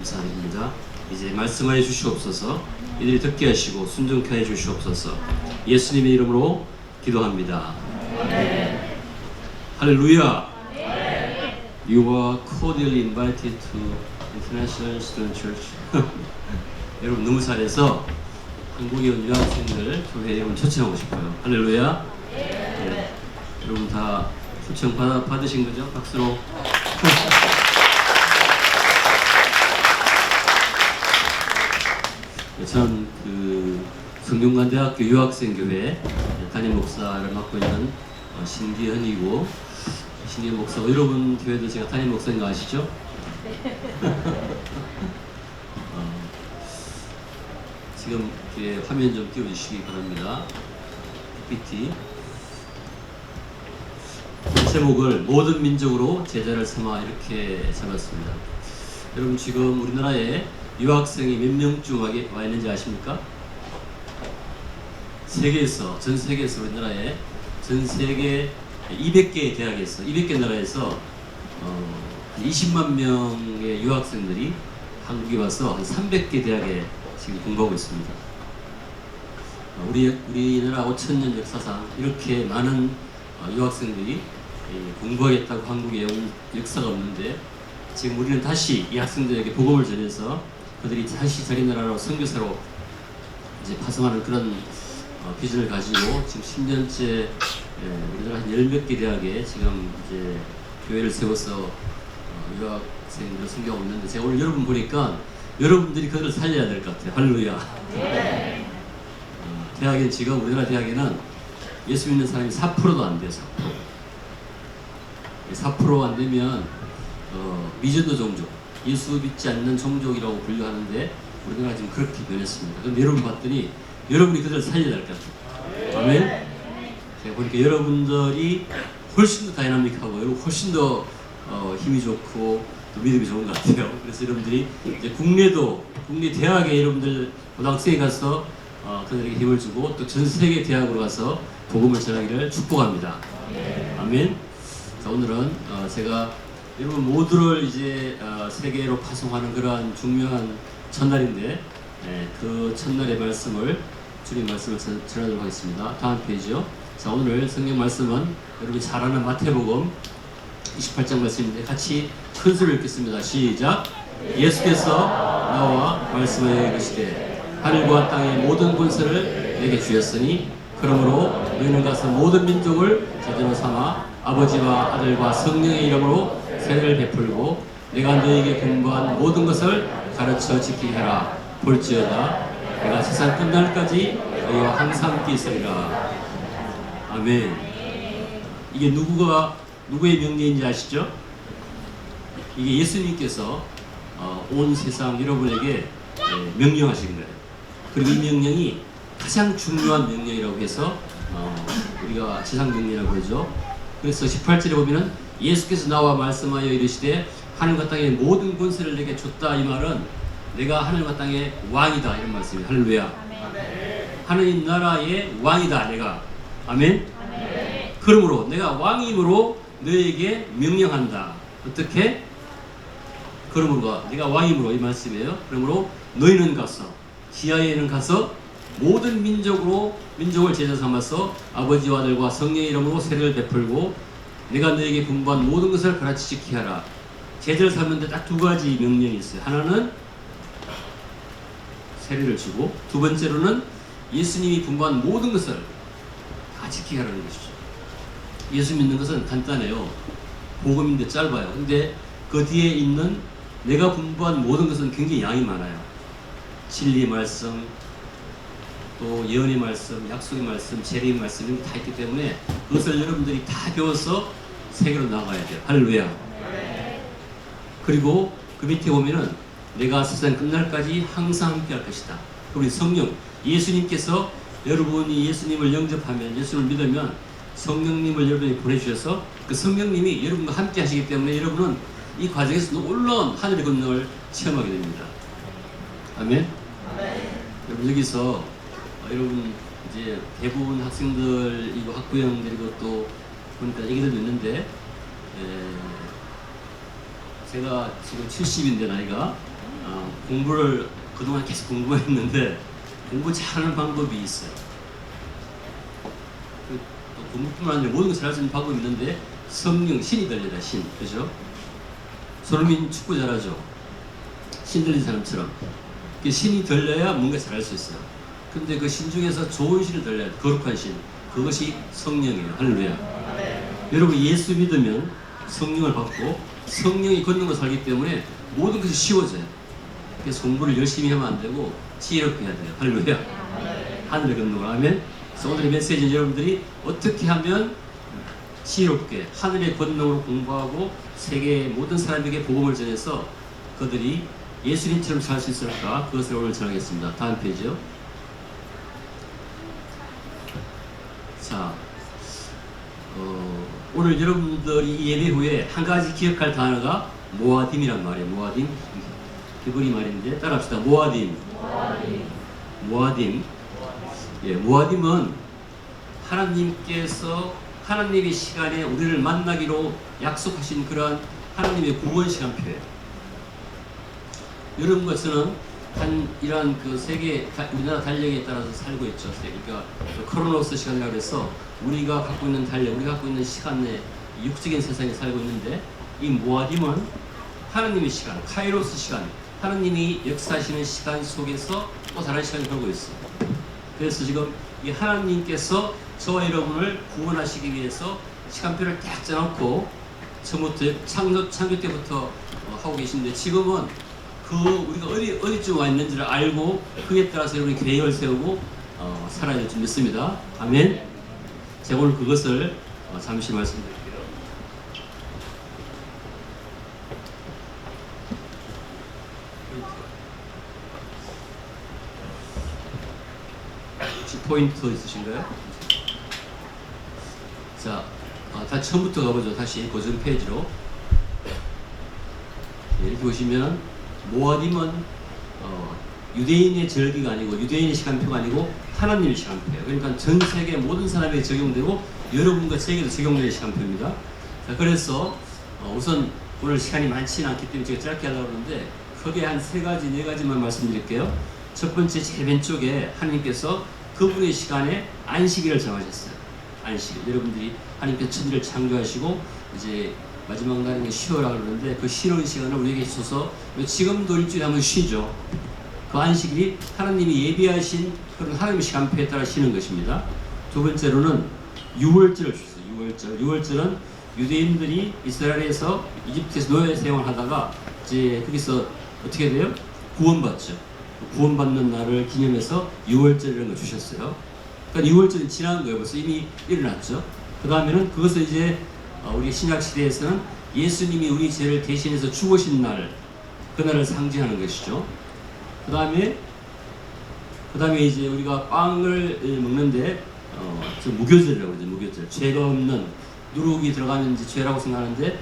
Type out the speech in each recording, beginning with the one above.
감사드립니다. 이제 말씀하여 주시옵소서. 이들이 듣게 하시고 순종케 하여 주시옵소서. 예수님의 이름으로 기도합니다. 할렐루야. You are cordially invited to International Student Church. 여러분 너무 잘해서 한국에 온 유학생들 교회에 여러분 초청하고 싶어요. 할렐루야. 네. 여러분 다 초청 받으신 거죠? 박수로. 전 성균관대학교 유학생교회 담임 목사를 맡고 있는 신기현이고, 신기현 목사, 여러분 교회도 제가 담임 목사인 거 아시죠? 지금 이렇게 화면 좀 띄워주시기 바랍니다. PPT. 제목을 모든 민족으로 제자를 삼아 이렇게 잡았습니다. 여러분 지금 우리나라에 유학생이 몇 명쯤 와 있는지 아십니까? 전 세계에서 우리나라에 전 세계 200개의 대학에서 200개 나라에서 20만 명의 유학생들이 한국에 와서 한 300개 대학에 지금 공부하고 있습니다. 우리나라 5,000년 역사상 이렇게 많은 유학생들이 공부하겠다고 한국에 온 역사가 없는데, 지금 우리는 다시 이 학생들에게 복음을 전해서 그들이 다시 자기 나라로 선교사로 이제 파송하는 그런 비전을 가지고 지금 10년째 우리나라 한 10몇 개 대학에 지금 이제 교회를 세워서 유학생들을 선교하고 있는데, 제가 오늘 여러분 보니까 여러분들이 그들을 살려야 될 것 같아요. 할렐루야. 네. 대학에 지금 우리나라 대학에는 예수 믿는 사람이 4%도 안 돼요. 4% 안 되면 미전도 종족, 예수 믿지 않는 종족이라고 분류하는데 우리나라가 지금 그렇게 변했습니다. 그런데 여러분 봤더니 여러분이 그들을 살려야 될 것 같아요. 아멘? 제가 보니까 여러분들이 훨씬 더 다이나믹하고 훨씬 더 힘이 좋고 또 믿음이 좋은 것 같아요. 그래서 여러분들이 이제 국내 대학에 여러분들 고등학생에 가서 그들에게 힘을 주고 또 전 세계 대학으로 가서 복음을 전하기를 축복합니다. 아멘? 자, 오늘은 제가 여러분 모두를 이제 세계로 파송하는 그러한 중요한 첫날인데, 그 첫날의 말씀을, 주님 말씀을 전하도록 하겠습니다. 다음 페이지요. 자, 오늘 성경 말씀은 여러분이 잘 아는 마태복음 28장 말씀인데 같이 큰 소리로 읽겠습니다. 시작. 예수께서 나와 말씀하여 이르시되 하늘과 땅의 모든 권세를 내게 주셨으니 그러므로 너희는 가서 모든 민족을 제자로 삼아 아버지와 아들과 성령의 이름으로 세례를 베풀고 내가 너희에게 공부한 모든 것을 가르쳐 지키게 하라. 볼지어다 내가 세상 끝날까지 너희와 항상 함께 있으리라. 아멘. 이게 누구의 명령인지 아시죠? 이게 예수님께서 온 세상 여러분에게 명령하신 거예요. 그리고 이 명령이 가장 중요한 명령이라고 해서 우리가 지상명령이라고 그러죠. 그래서 18절에 보면은 예수께서 나와 말씀하여 이르시되 하늘과 땅의 모든 권세를 내게 줬다. 이 말은 내가 하늘과 땅의 왕이다 이런 말씀이에요. 할렐루야. 하느님 나라의 왕이다 내가. 아멘. 그러므로 내가 왕임으로 너에게 명령한다. 어떻게? 그러므로 내가 왕임으로 이 말씀이에요. 그러므로 너희는 가서 지하에는 가서 모든 민족을 제자 삼아서 아버지와 아들과 성령의 이름으로 세례를 베풀고 내가 너에게 분부한 모든 것을 가르쳐 지키게 하라. 제자를 삼는데 딱 두 가지 명령이 있어요. 하나는 세례를 주고, 두 번째로는 예수님이 분부한 모든 것을 다 지키게 하라는 것이죠. 예수 믿는 것은 간단해요. 복음인데 짧아요. 근데 그 뒤에 있는 내가 분부한 모든 것은 굉장히 양이 많아요. 진리의 말씀, 또 예언의 말씀, 약속의 말씀, 재림의 말씀 이런 게 다 있기 때문에 그것을 여러분들이 다 배워서 세계로 나가야 돼요. 할렐루야. 그리고 그 밑에 보면은 내가 세상 끝날까지 항상 함께 할 것이다. 우리 성령, 예수님께서 여러분이 예수님을 영접하면, 예수님을 믿으면 성령님을 여러분이 보내주셔서 그 성령님이 여러분과 함께 하시기 때문에 여러분은 이 과정에서 놀라운 하늘의 권능을 체험하게 됩니다. 아멘? 여러분 여기서 여러분 이제 대부분 학생들이고 학부형들이고 또 보니까 애기들도 있는데 제가 지금 70인데 나이가 공부를 그동안 계속 공부했는데 공부 잘하는 방법이 있어요. 또 공부뿐만 아니라 모든 걸 잘할 수 있는 방법이 있는데 성령, 신이 들려다 신, 그죠? 손흥민 축구 잘하죠? 신 들린 사람처럼. 신이 들려야 뭔가 잘할 수 있어요. 근데 그 신 중에서 좋은 신을 들려야 돼. 거룩한 신. 그것이 성령이에요. 할렐루야. 여러분 예수 믿으면 성령을 받고 성령이 걷는 살기 때문에 모든 것이 쉬워져요. 그래서 공부를 열심히 하면 안 되고 지혜롭게 해야 돼요. 할렐루야. 하늘을 걷는 걸 하면. 그래서 오늘의 메시지는 여러분들이 어떻게 하면 지혜롭게 하늘의 권능으로 공부하고 세계의 모든 사람에게 복음을 전해서 그들이 예수님처럼 살 수 있을까? 그것을 오늘 전하겠습니다. 다음 페이지요. 자, 오늘 여러분들이 이 예배 후에 한 가지 기억할 단어가 모아딤이란 말이에요. 모아딤. 히브리 말인데 따라합시다. 모아딤. 모아딤. 예, 모아딤은 하나님께서 하나님의 시간에 우리를 만나기로 약속하신 그러한 하나님의 구원 시간표예요. 여러분과 저는 이러한 그 세계 우리나라 달력에 따라서 살고 있죠. 그러니까 크로노스 시간이라고 해서 우리가 갖고 있는 달력, 우리가 갖고 있는 시간 내 육적인 세상에 살고 있는데 이 모아딤은 하나님의 시간, 카이로스 시간, 하나님이 역사하시는 시간 속에서 또 다른 시간을 걸고 있어요. 그래서 지금 이 하나님께서 저와 여러분을 구원하시기 위해서 시간표를 딱 짜놓고 처음부터 창조 때부터 하고 계신데 지금은 그 우리가 어디쯤 와 있는지를 알고 그에 따라서 여러분이 계획을 세우고 살아야 될 줄 믿습니다. 아멘. 제가 오늘 그것을 잠시 말씀드릴게요. 혹시 포인트 있으신가요? 자, 다시 처음부터 가보죠. 다시 고정 페이지로. 이렇게 보시면 모아딤은 유대인의 절기가 아니고 유대인의 시간표가 아니고 하나님의 시간표예요. 그러니까 전 세계 모든 사람에게 적용되고 여러분과 저에게도 적용되는 시간표입니다. 자, 그래서 우선 오늘 시간이 많지는 않기 때문에 제가 짧게 하려고 하는데 크게 한 3가지, 4가지만 말씀드릴게요. 첫 번째 제 왼쪽에 하나님께서 그분의 시간에 안식일을 정하셨어요. 안식일. 여러분들이 하나님께서 천지를 창조하시고 이제 마지막 날인 게 쉬어라 그러는데 그 쉬는 시간을 우리에게 주셔서 지금도 일주일에 한 번 쉬죠. 그 안식일이 하나님이 예비하신 그런 하나님의 시간표에 따라 쉬는 것입니다. 두 번째로는 유월절을 주셨어요. 유월절은 유대인들이 이스라엘에서 이집트에서 노예 생활하다가 이제 거기서 어떻게 돼요? 구원받죠. 구원받는 날을 기념해서 유월절이라는 걸 주셨어요. 그러니까 유월절이 지난 거예요. 벌써 이미 일어났죠. 그 다음에는 그것을 이제 우리 신약 시대에서는 예수님이 우리 죄를 대신해서 죽으신 날, 그날을 상징하는 것이죠. 그 다음에 이제 우리가 빵을 먹는데 무교절이라고 그러죠. 무교절. 죄가 없는, 누룩이 들어가면 이제 죄라고 생각하는데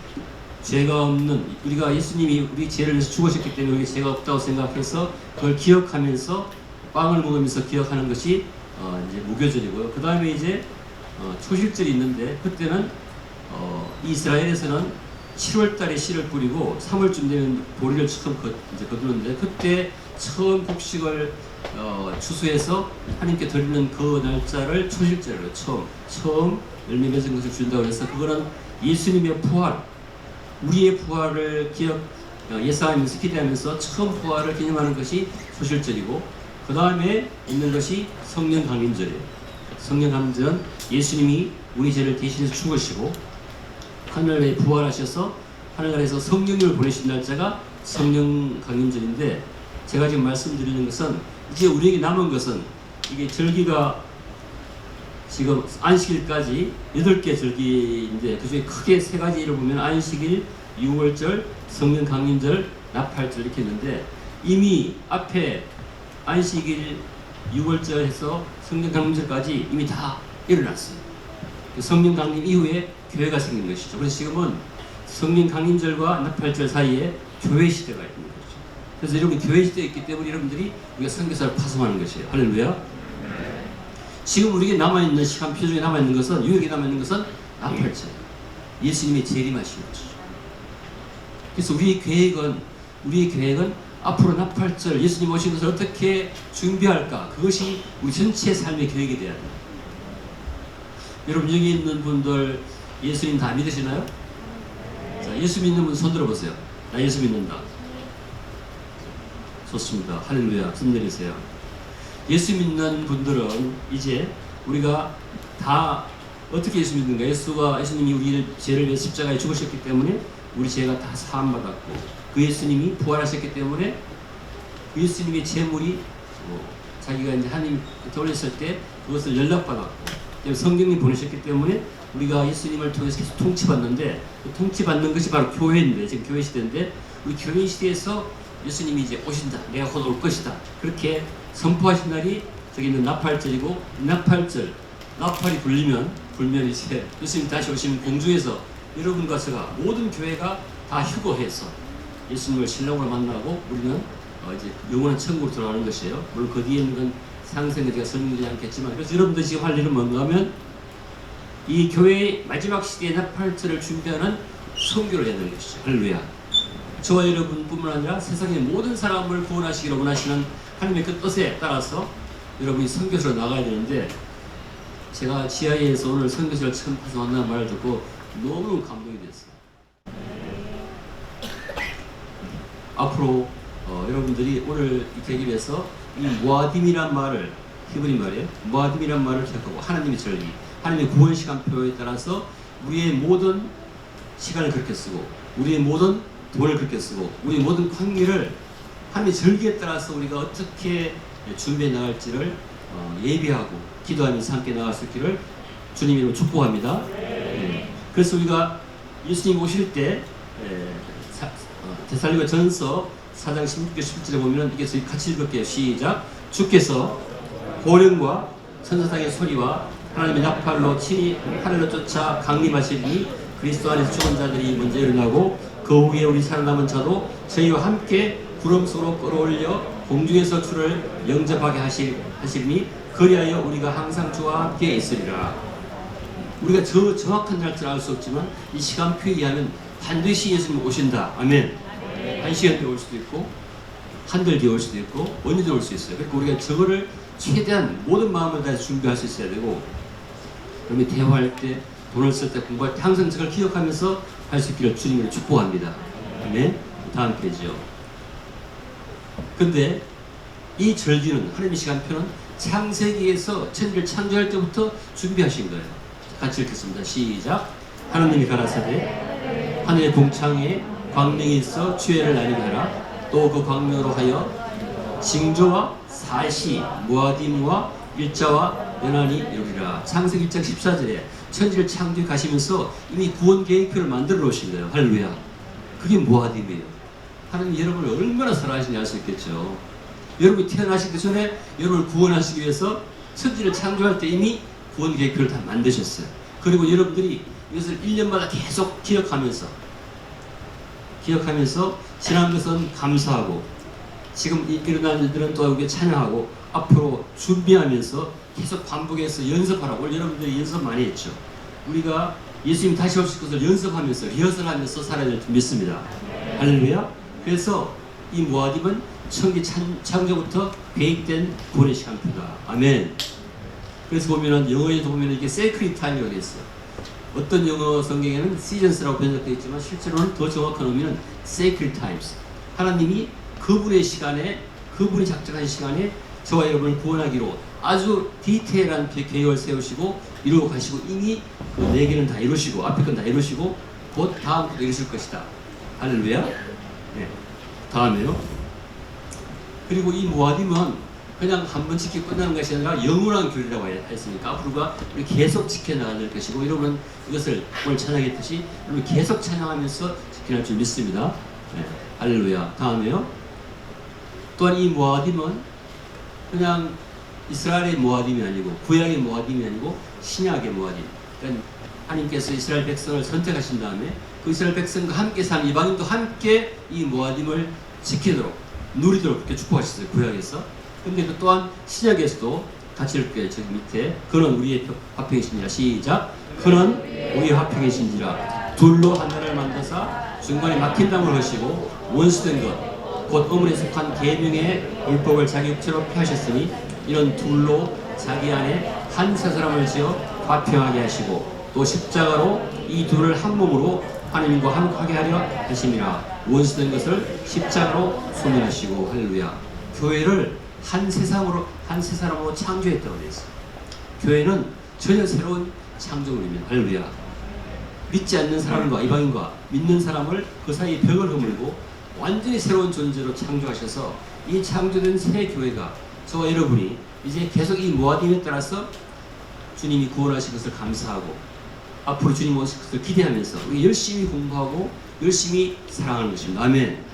죄가 없는, 우리가 예수님이 우리 죄를 위해서 죽으셨기 때문에 우리 죄가 없다고 생각해서 그걸 기억하면서 빵을 먹으면서 기억하는 것이 이제 무교절이고요. 그 다음에 이제 초실절이 있는데 그때는 이스라엘에서는 7월달에 씨를 뿌리고 3월쯤 되면 보리를 처음 이제 거두는데 그때 처음 곡식을 추수해서 하나님께 드리는 그 날짜를 초실절이에요. 처음 열매 맺은 것을 준다고 해서 그거는 예수님의 부활, 우리의 부활을 예상하면서 기대하면서 처음 부활을 기념하는 것이 초실절이고 그 다음에 있는 것이 성령 강림절이에요. 성령 강림절은 예수님이 우리 죄를 대신해서 죽으시고 하늘에 부활하셔서 하늘나라에서 성령님을 보내신 날짜가 성령 강림절인데 제가 지금 말씀드리는 것은 이제 우리에게 남은 것은 이게 절기가 지금 안식일까지 8개 절기인데 그중에 크게 3가지를 보면 안식일, 유월절, 성령 강림절, 나팔절 이렇게 있는데 이미 앞에 안식일, 유월절 해서 성령 강림절까지 이미 다 일어났어요. 성령 강림 이후에 교회가 생긴 것이죠. 그래서 지금은 성령 강림절과 나팔절 사이에 교회 시대가 있는 거죠. 그래서 여러분 교회 시대에 있기 때문에 여러분들이 우리가 선교사를 파송하는 것이에요. 할렐루야. 지금 우리에게 남아있는 시간표 중에 남아있는 것은 유일하게 남아있는 것은 나팔절. 예수님이 재림하신 것이죠. 그래서 우리의 계획은 앞으로 나팔절 예수님 오신 것을 어떻게 준비할까? 그것이 우리 전체 삶의 계획이 돼야 돼요. 여러분 여기 있는 분들 예수님 다 믿으시나요? 자, 예수 믿는 분 손 들어보세요. 나 예수 믿는다. 좋습니다. 할렐루야. 손 내리세요. 예수 믿는 분들은 이제 우리가 다 어떻게 예수 믿는가? 예수님이 우리 죄를 위해 십자가에 죽으셨기 때문에 우리 죄가 다 사함받았고, 그 예수님이 부활하셨기 때문에 그 예수님의 재물이 자기가 이제 하나님 돌렸을 때 그것을 연락받았고, 성경님 보내셨기 때문에 우리가 예수님을 통해서 계속 통치받는데, 그 통치받는 것이 바로 교회인데, 지금 교회 시대인데, 우리 교회 시대에서 예수님이 이제 오신다, 내가 곧 올 것이다, 그렇게 선포하신 날이 저기 있는 나팔절이고, 나팔절, 나팔이 불면 이제 예수님 다시 오시면 공중에서 여러분과 제가 모든 교회가 다 휴거해서 예수님을 신랑으로 만나고 우리는 이제 영원한 천국으로 돌아가는 것이에요. 물론 그 뒤에 있는 건 상세는 제가 설명드리지 않겠지만, 그래서 여러분들 지금 할 일은 뭔가 하면 이 교회의 마지막 시대의 나팔절을 준비하는 선교를 해야 되는 것이죠. 할렐루야. 저와 여러분뿐만 아니라 세상의 모든 사람을 구원하시기를 원하시는 하나님의 그 뜻에 따라서 여러분이 선교사로 나가야 되는데, 제가 지하에서 오늘 선교사를 처음 가서 만난 말을 듣고 너무 감동이 됐어요. 앞으로 여러분들이 오늘 이 계기에서 이 모아딤이란 말을, 히브리 말이에요. 모아딤이란 말을 기억하고, 하나님의 절기, 하나님의 구원 시간표에 따라서 우리의 모든 시간을 그렇게 쓰고, 우리의 모든 돈을 그렇게 쓰고, 우리의 모든 관계를 하나님의 절기에 따라서 우리가 어떻게 준비해 나갈지를 예비하고 기도하면서 함께 나갈 수 있기를 주님 이름으로 축복합니다. 그래서 우리가 예수님 오실 때 데살로니가 전서 4장 16절 17절에 보면 이게 같이 읽을게요. 시작. 주께서 고령과 천사장의 소리와 하나님의 나팔로 친히 하늘로 쫓아 강림하시니 그리스도 안에서 죽은 자들이 먼저 일어나고 그 후에 우리 살아남은 자도 저희와 함께 구름 속으로 끌어올려 공중에서 주를 영접하게 하시니 그리하여 우리가 항상 주와 함께 있으리라. 우리가 정확한 날짜를 알 수 없지만 이 시간표에 의하면 반드시 예수님 오신다. 아멘. 한 시간 뒤에 올 수도 있고 한 달 뒤에 올 수도 있고 언제든 올 수 있어요. 그러니까 우리가 저거를 최대한 모든 마음을 다해서 준비할 수 있어야 되고, 그러면 대화할 때, 돈을 쓸 때, 공부할 때 항상 저걸 기억하면서 할 수 있기를 주님으로 축복합니다. 아멘. 다음 페이지요. 근데 이 절기는, 하나님의 시간표는 창세기에서 천지를 창조할 때부터 준비하신 거예요. 같이 읽겠습니다. 시작. 하나님이 가라사대 하늘의 궁창에 광명이 있어 주애를 나뉘게 하라. 또 그 광명으로 하여 징조와 사시, 무아딤과 일자와 연한이 이루리라. 창세기 1장 14절에 천지를 창조해 가시면서 이미 구원 계획표를 만들어 놓으신 거예요. 할렐루야. 그게 무아딤이에요. 하나님 여러분을 얼마나 사랑하시는지 알 수 있겠죠. 여러분이 태어나시기 전에 여러분을 구원하시기 위해서 천지를 창조할 때 이미 구원 계획표를 다 만드셨어요. 그리고 여러분들이 이것을 1년마다 계속 기억하면서 지난 것은 감사하고 지금 일어난 일들은 또 우리가 찬양하고 앞으로 준비하면서 계속 반복해서 연습하라고. 오늘 여러분들이 연습 많이 했죠. 우리가 예수님 다시 오실 것을 연습하면서 리허설하면서 살아야 될 줄 믿습니다. 할렐루야. 그래서 이 모아딤은 천기 창조부터 계획된 구원의 시간표다. 아멘. 그래서 보면은 영어에도 보면은 이게 sacred time이라고 되어 있어요. 어떤 영어 성경에는 seasons라고 번역되어 있지만 실제로는 더 정확한 의미는 sacred times. 하나님이 그분의 시간에, 그분이 작정한 시간에 저와 여러분을 구원하기로 아주 디테일한 계획을 세우시고 이루고 가시고, 이미 그 네 개는 다 이루시고 앞에 건 다 이루시고 곧 다음 것도 이루실 것이다. 할렐루야. 네. 다음에요. 그리고 이 모아딤은 그냥 한 번 지키고 끝나는 것이 아니라 영원한 교리라고 했으니까 앞으로가 우리 계속 지켜나갈 것이고, 여러분은 이것을 오늘 찬양했듯이 여러분 계속 찬양하면서 지켜날 줄 믿습니다. 네. 할렐루야. 다음에요. 또한 이 모아딤은 그냥 이스라엘의 모아딤이 아니고 구약의 모아딤이 아니고 신약의 모아딤. 그러니까 하나님께서 이스라엘 백성을 선택하신 다음에 그 이스라엘 백성과 함께 사는 이방인도 함께 이 모아딤을 지키도록, 누리도록 그렇게 축복하셨어요. 구약에서. 근데 그 또한 신약에서도 같이 읽을게요. 저기 밑에. 그는 우리의 화평이신지라. 시작. 그는 우리의 화평이신지라. 둘로 하늘을 만드사 중간에 막힌 담을 하시고 원수된 것 곧 어머니에 속한 계명의 율법을 자기 육체로 폐하셨으니 이런 둘로 자기 안에 한 세 사람을 지어 화평하게 하시고 또 십자가로 이 둘을 한 몸으로 하나님과 함께하게 하려 하심이라. 원수된 것을 십자가로 소멸하시고. 할렐루야. 교회를 한 세 사람으로 창조했다고 되어 있어요. 교회는 전혀 새로운 창조물입니다. 할렐루야. 믿지 않는 사람과 이방인과 믿는 사람을 그 사이에 벽을 허물고 완전히 새로운 존재로 창조하셔서 이 창조된 새 교회가 저와 여러분이 이제 계속 이 모아딤에 따라서 주님이 구원하신 것을 감사하고 앞으로 주님 오실 것을 기대하면서 우리 열심히 공부하고 열심히 사랑하는 것입니다. 아멘.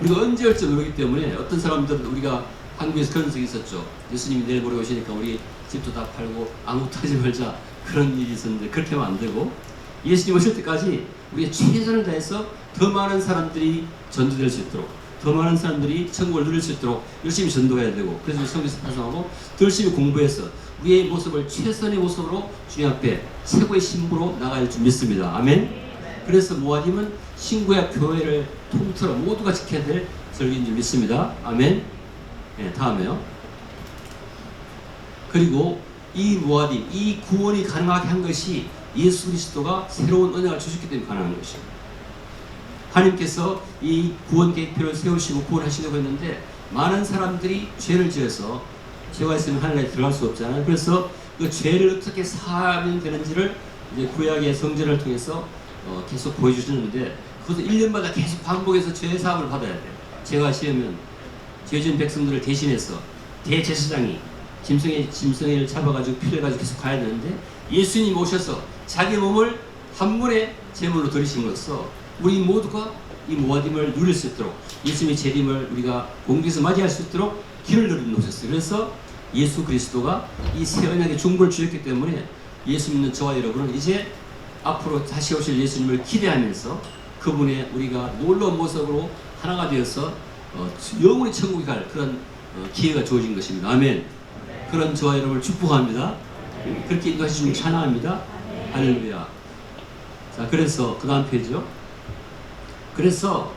우리가 언제 할지 모르기 때문에 어떤 사람들은 우리가 한국에서 그런 적이 있었죠. 예수님이 내일 모레 오시니까 우리 집도 다 팔고 아무것도 하지 말자, 그런 일이 있었는데 그렇게 하면 안 되고 예수님 오실 때까지 우리가 최선을 다해서 더 많은 사람들이 전도될 수 있도록, 더 많은 사람들이 천국을 누릴 수 있도록 열심히 전도해야 되고, 그래서 성경에서 파송하고 더 열심히 공부해서 우리의 모습을 최선의 모습으로 주님 앞에 최고의 신부로 나갈 줄 믿습니다. 아멘. 그래서 모아딤은 신구약 교회를 통틀어 모두가 지켜야 될 설교인 줄 믿습니다. 아멘. 네, 다음에요. 그리고 이 모아딤, 이 구원이 가능하게 한 것이 예수 그리스도가 새로운 언약을 주셨기 때문에 가능한 것입니다. 하나님께서 이 구원 계획표를 세우시고 구원하시려고 했는데 많은 사람들이 죄를 지어서 죄가 있으면 하늘에 들어갈 수 없잖아요. 그래서 그 죄를 어떻게 사하면 되는지를 이제 구약의 성전을 통해서 계속 보여주셨는데 그것을 1년마다 계속 반복해서 죄 사함을 받아야 돼요. 죄가 지으면 죄진 백성들을 대신해서 대제사장이 짐승을 잡아가지고 피해가지고 계속 가야 되는데 예수님 오셔서 자기 몸을 한 번에 제물로 드리심으로써 우리 모두가 이 모아딤을 누릴 수 있도록 예수님의 재림을 우리가 공중에서 맞이할 수 있도록 길을 열어놓으셨어요. 그래서 예수 그리스도가 이 새 언약의 중보를 주셨기 때문에 예수 믿는 저와 여러분은 이제 앞으로 다시 오실 예수님을 기대하면서 그분의 우리가 놀라운 모습으로 하나가 되어서 영원히 천국에 갈 그런 기회가 주어진 것입니다. 아멘. 그런 저와 여러분을 축복합니다. 그렇게 인도하시면 찬양합니다. 할렐루야. 자, 그래서 그 다음 페이지요. 그래서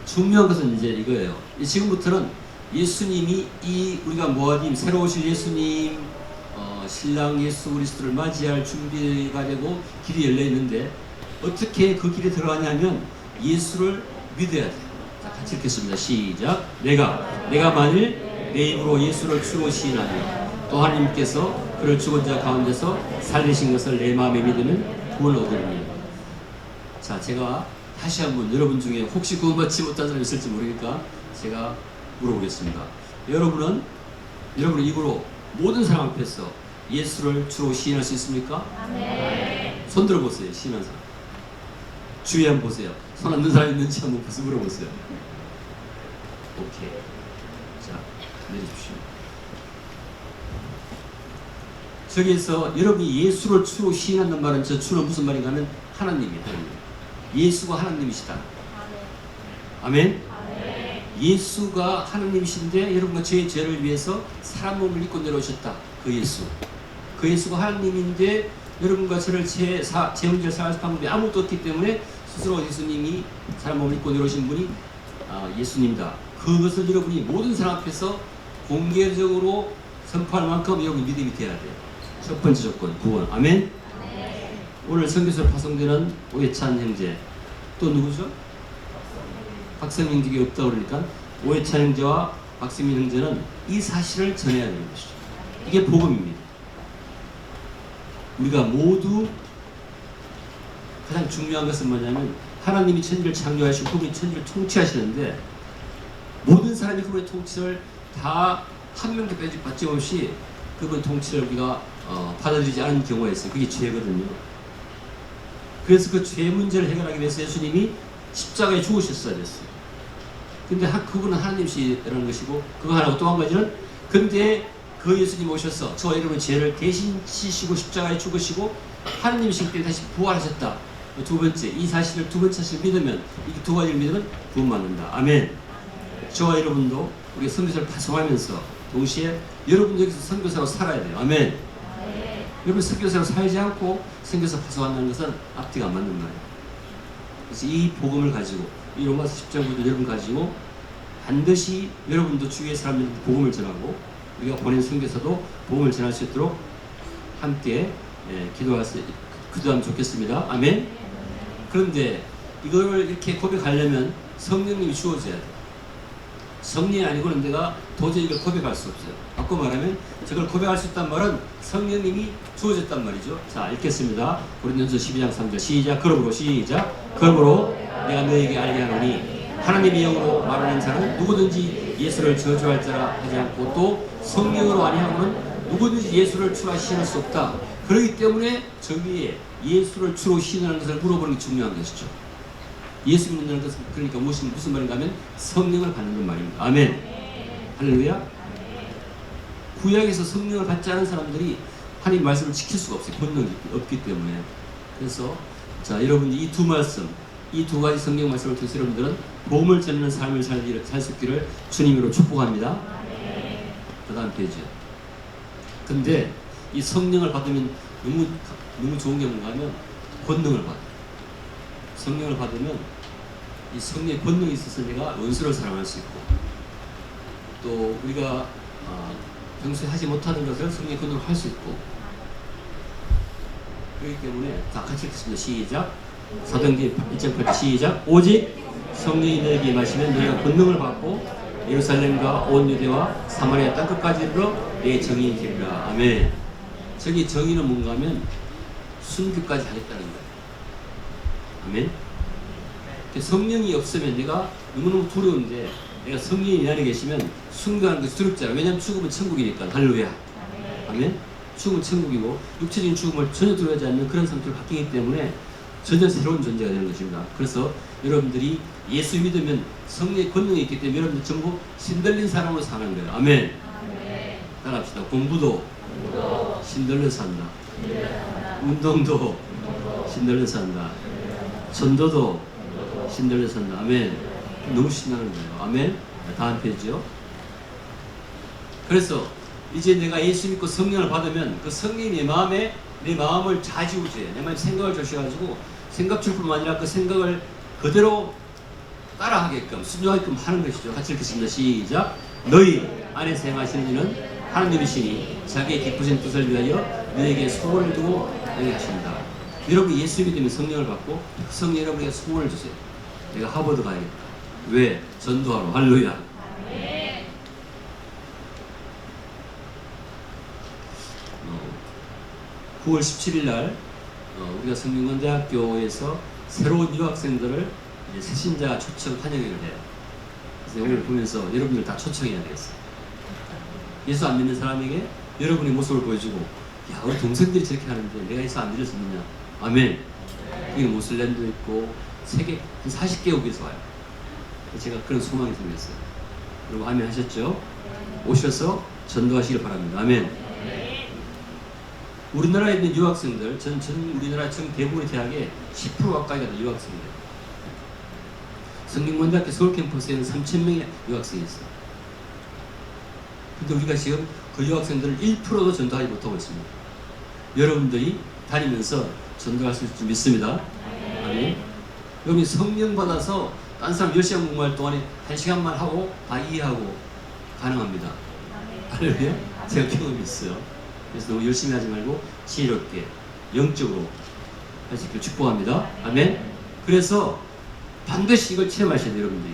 중요한 것은 이제 이거예요. 지금부터는 예수님이 이 우리가 모아딤 새로 오실 예수님 신랑 예수 그리스도를 맞이할 준비가 되고 길이 열려 있는데 어떻게 그 길에 들어가냐면 예수를 믿어야 돼요. 자, 같이 읽겠습니다. 시작. 내가 만일 내 입으로 예수를 주로 시인하며 또 하나님께서 그를 죽은 자 가운데서 살리신 것을 내 마음에 믿으면 구원을 얻으리니. 자, 제가 다시 한번 여러분 중에 혹시 구원 받지 못한 사람이 있을지 모르니까 제가 물어보겠습니다. 여러분은 여러분의 입으로 모든 사람 앞에서 예수를 주로 시인할 수 있습니까? 네. 손 들어보세요. 시인한 사람. 주위 한번 보세요. 손 안 든 사람 있는지 한번 물어보세요. 오케이. 자, 내려주십시오. 저기에서 여러분이 예수를 주로 시인한다는 말은 저 주는 무슨 말인가 하면 하나님이에요. 하나님. 예수가 하나님이시다. 아멘. 예수가 하나님이신데 여러분과 저의 죄를 위해서 사람 몸을 입고 내려오셨다. 그 예수. 그 예수가 하나님인데 여러분과 저를 제 문제를 사할 방법이 아무것도 없기 때문에 스스로 예수님이 사람 몸을 입고 내려오신 분이 예수님이다. 그것을 여러분이 모든 사람 앞에서 공개적으로 선포할 만큼 여러분 믿음이 돼야 돼요. 첫 번째 조건, 구원. 아멘. 오늘 선교사로 파송되는 오해찬 형제, 또 누구죠? 박성민 형제가 없다고 그러니까 오해찬 형제와 박성민 형제는 이 사실을 전해야 되는 것이죠. 이게 복음입니다. 우리가 모두 가장 중요한 것은 뭐냐면 하나님이 천지를 창조하시고 그분이 천지를 통치하시는데 모든 사람이 그분의 통치를 다 한 명도 빠짐없이 그분 통치를 우리가 받아들이지 않은 경우가 있어요. 그게 죄거든요. 그래서 그 죄 문제를 해결하기 위해서 예수님이 십자가에 죽으셨어야 됐어요. 근데 그분은 하나님이시라는 것이고 그거 하나고 또 한 가지는 근데 그 예수님 오셔서 저와 여러분의 죄를 대신 지시고 십자가에 죽으시고 하나님이시기 때문에 다시 부활하셨다. 두 번째, 이 사실을 두 번째 사실을 믿으면 이 두 가지를 믿으면 구원받는다. 아멘. 저와 여러분도 우리 선교사를 파송하면서 동시에 여러분 여기서 선교사로 살아야 돼요. 아멘. 여러분 선교사로 살지 않고 선교사 파송한다는 것은 앞뒤가 안 맞는 말이에요. 그래서 이 복음을 가지고 이 로마서 10장 9절 여러분 가지고 반드시 여러분도 주위의 사람들한테 복음을 전하고 우리가 보낸 선교사도 복음을 전할 수 있도록 함께 기도하면 좋겠습니다. 아멘. 그런데 이걸 이렇게 고백하려면 성령님이 주어져야 돼요. 성령이 아니고는 내가 도저히 이걸 고백할 수 없어요. 바꿔 말하면 저걸 고백할 수 있단 말은 성령님이 주어졌단 말이죠. 자, 읽겠습니다. 고린도전서 12장 3절 시작. 그러므로 시작. 그러므로 내가 너에게 알게 하노니 하나님의 영으로 말하는 자는 누구든지 예수를 저주할 자라 하지 않고 또 성령으로 아니하고는 누구든지 예수를 주라 시인할 수 없다. 그렇기 때문에 저기에 예수를 주로 시인하는 것을 물어보는 게 중요한 것이죠. 예수 믿는다는 것은 그러니까 무슨 말인가 하면 성령을 받는 말입니다. 아멘. 할렐루야. 구약에서 성령을 받지 않은 사람들이 하나님 말씀을 지킬 수가 없어요. 본능이 없기 때문에. 그래서 자, 여러분이 이 두 말씀, 이 두 가지 성경 말씀을 통해서 여러분들은 복음을 전하는 삶을 살 수 있기를 주님으로 축복합니다. 그 다음 페이지요. 근데 이 성령을 받으면 너무 좋은 게 뭔가 하면 권능을 받아요. 성령을 받으면 이 성령의 권능이 있어서 내가 원수를 사랑할 수 있고 또 우리가 평소에 하지 못하는 것을 성령의 권능으로 할 수 있고 그렇기 때문에 다 같이 읽겠습니다. 시작. 사도행전 1.8 시작. 오직 성령이 너에게 임하시면 너희가 권능을 받고 예루살렘과 온 유대와 사마리아 땅끝까지 이르러 내 정의인 되리라. 아멘. 저기 정의는 뭔가 하면 순교까지 하겠다는 거예요. 아멘. 성령이 없으면 내가 너무너무 두려운데 내가 성령이 내 안에 계시면 순교하는 것이 두렵잖아. 왜냐하면 죽으면 천국이니까. 할렐루야. 아멘. 죽으면 천국이고 육체적인 죽음을 전혀 두려워하지 않는 그런 상태로 바뀌기 때문에 전혀 새로운 존재가 되는 것입니다. 그래서 여러분들이 예수 믿으면 성령의 권능이 있기 때문에 여러분들 전부 신들린 사람으로 사는 거예요. 아멘. 따라합시다. 공부도 신들려서 한다. 운동도 신들려서 한다. 전도도 신들려서 한다. 아멘. 너무 신나는 거예요. 아멘. 다음 페이지요. 그래서 이제 내가 예수 믿고 성령을 받으면 그 성령이 내 마음을 좌지우지해. 내 마음에 생각을 주셔가지고 생각 출뿐만 아니라 그 생각을 그대로 따라하게끔 순종하게끔 하는 것이죠. 같이 읽겠습니다. 시작. 너희 안에서 행하시는 이는 하나님이시니 자기의 기쁘신 뜻을 위하여 너에게 소원을 두고 행하신다. 여러분 예수 믿으면 성령을 받고 성령 여러분에게 소원을 주세요. 내가 하버드 가야겠다. 왜? 전도하러. 할렐루야. 9월 17일 날 우리가 성균관대학교에서 새로운 유학생들을 이제 새신자 초청 환영회를 해요. 그래서 오늘 보면서 여러분들 다 초청해야 되겠어요. 예수 안 믿는 사람에게 여러분의 모습을 보여주고, 야, 우리 동생들이 저렇게 하는데 내가 예수 안 믿을 수 있느냐. 아멘. 여기 모슬렘도 있고 세계 한 40개국에서 와요. 제가 그런 소망이 생겼어요. 여러분 아멘 하셨죠? 오셔서 전도하시길 바랍니다. 아멘. 우리나라에 있는 유학생들, 전 우리나라 전 대부분의 대학에 10% 가까이가 다 유학생이에요. 성균관대학교 서울 캠퍼스에는 3,000명의 유학생이 있어요. 근데 우리가 지금 그 유학생들을 1%도 전도하지 못하고 있습니다. 여러분들이 다니면서 전도할 수 있을 줄 믿습니다. 아멘. 여러분이 성령 받아서 딴 사람 10시간 공부할 동안에 1시간만 하고 다 이해하고 가능합니다. 할렐루야. 제가 경험이 있어요. 그래서 너무 열심히 하지 말고 지혜롭게 영적으로 할 수 있기를 축복합니다. 아멘. 그래서 반드시 이걸 체험하셔야 돼요. 여러분들이.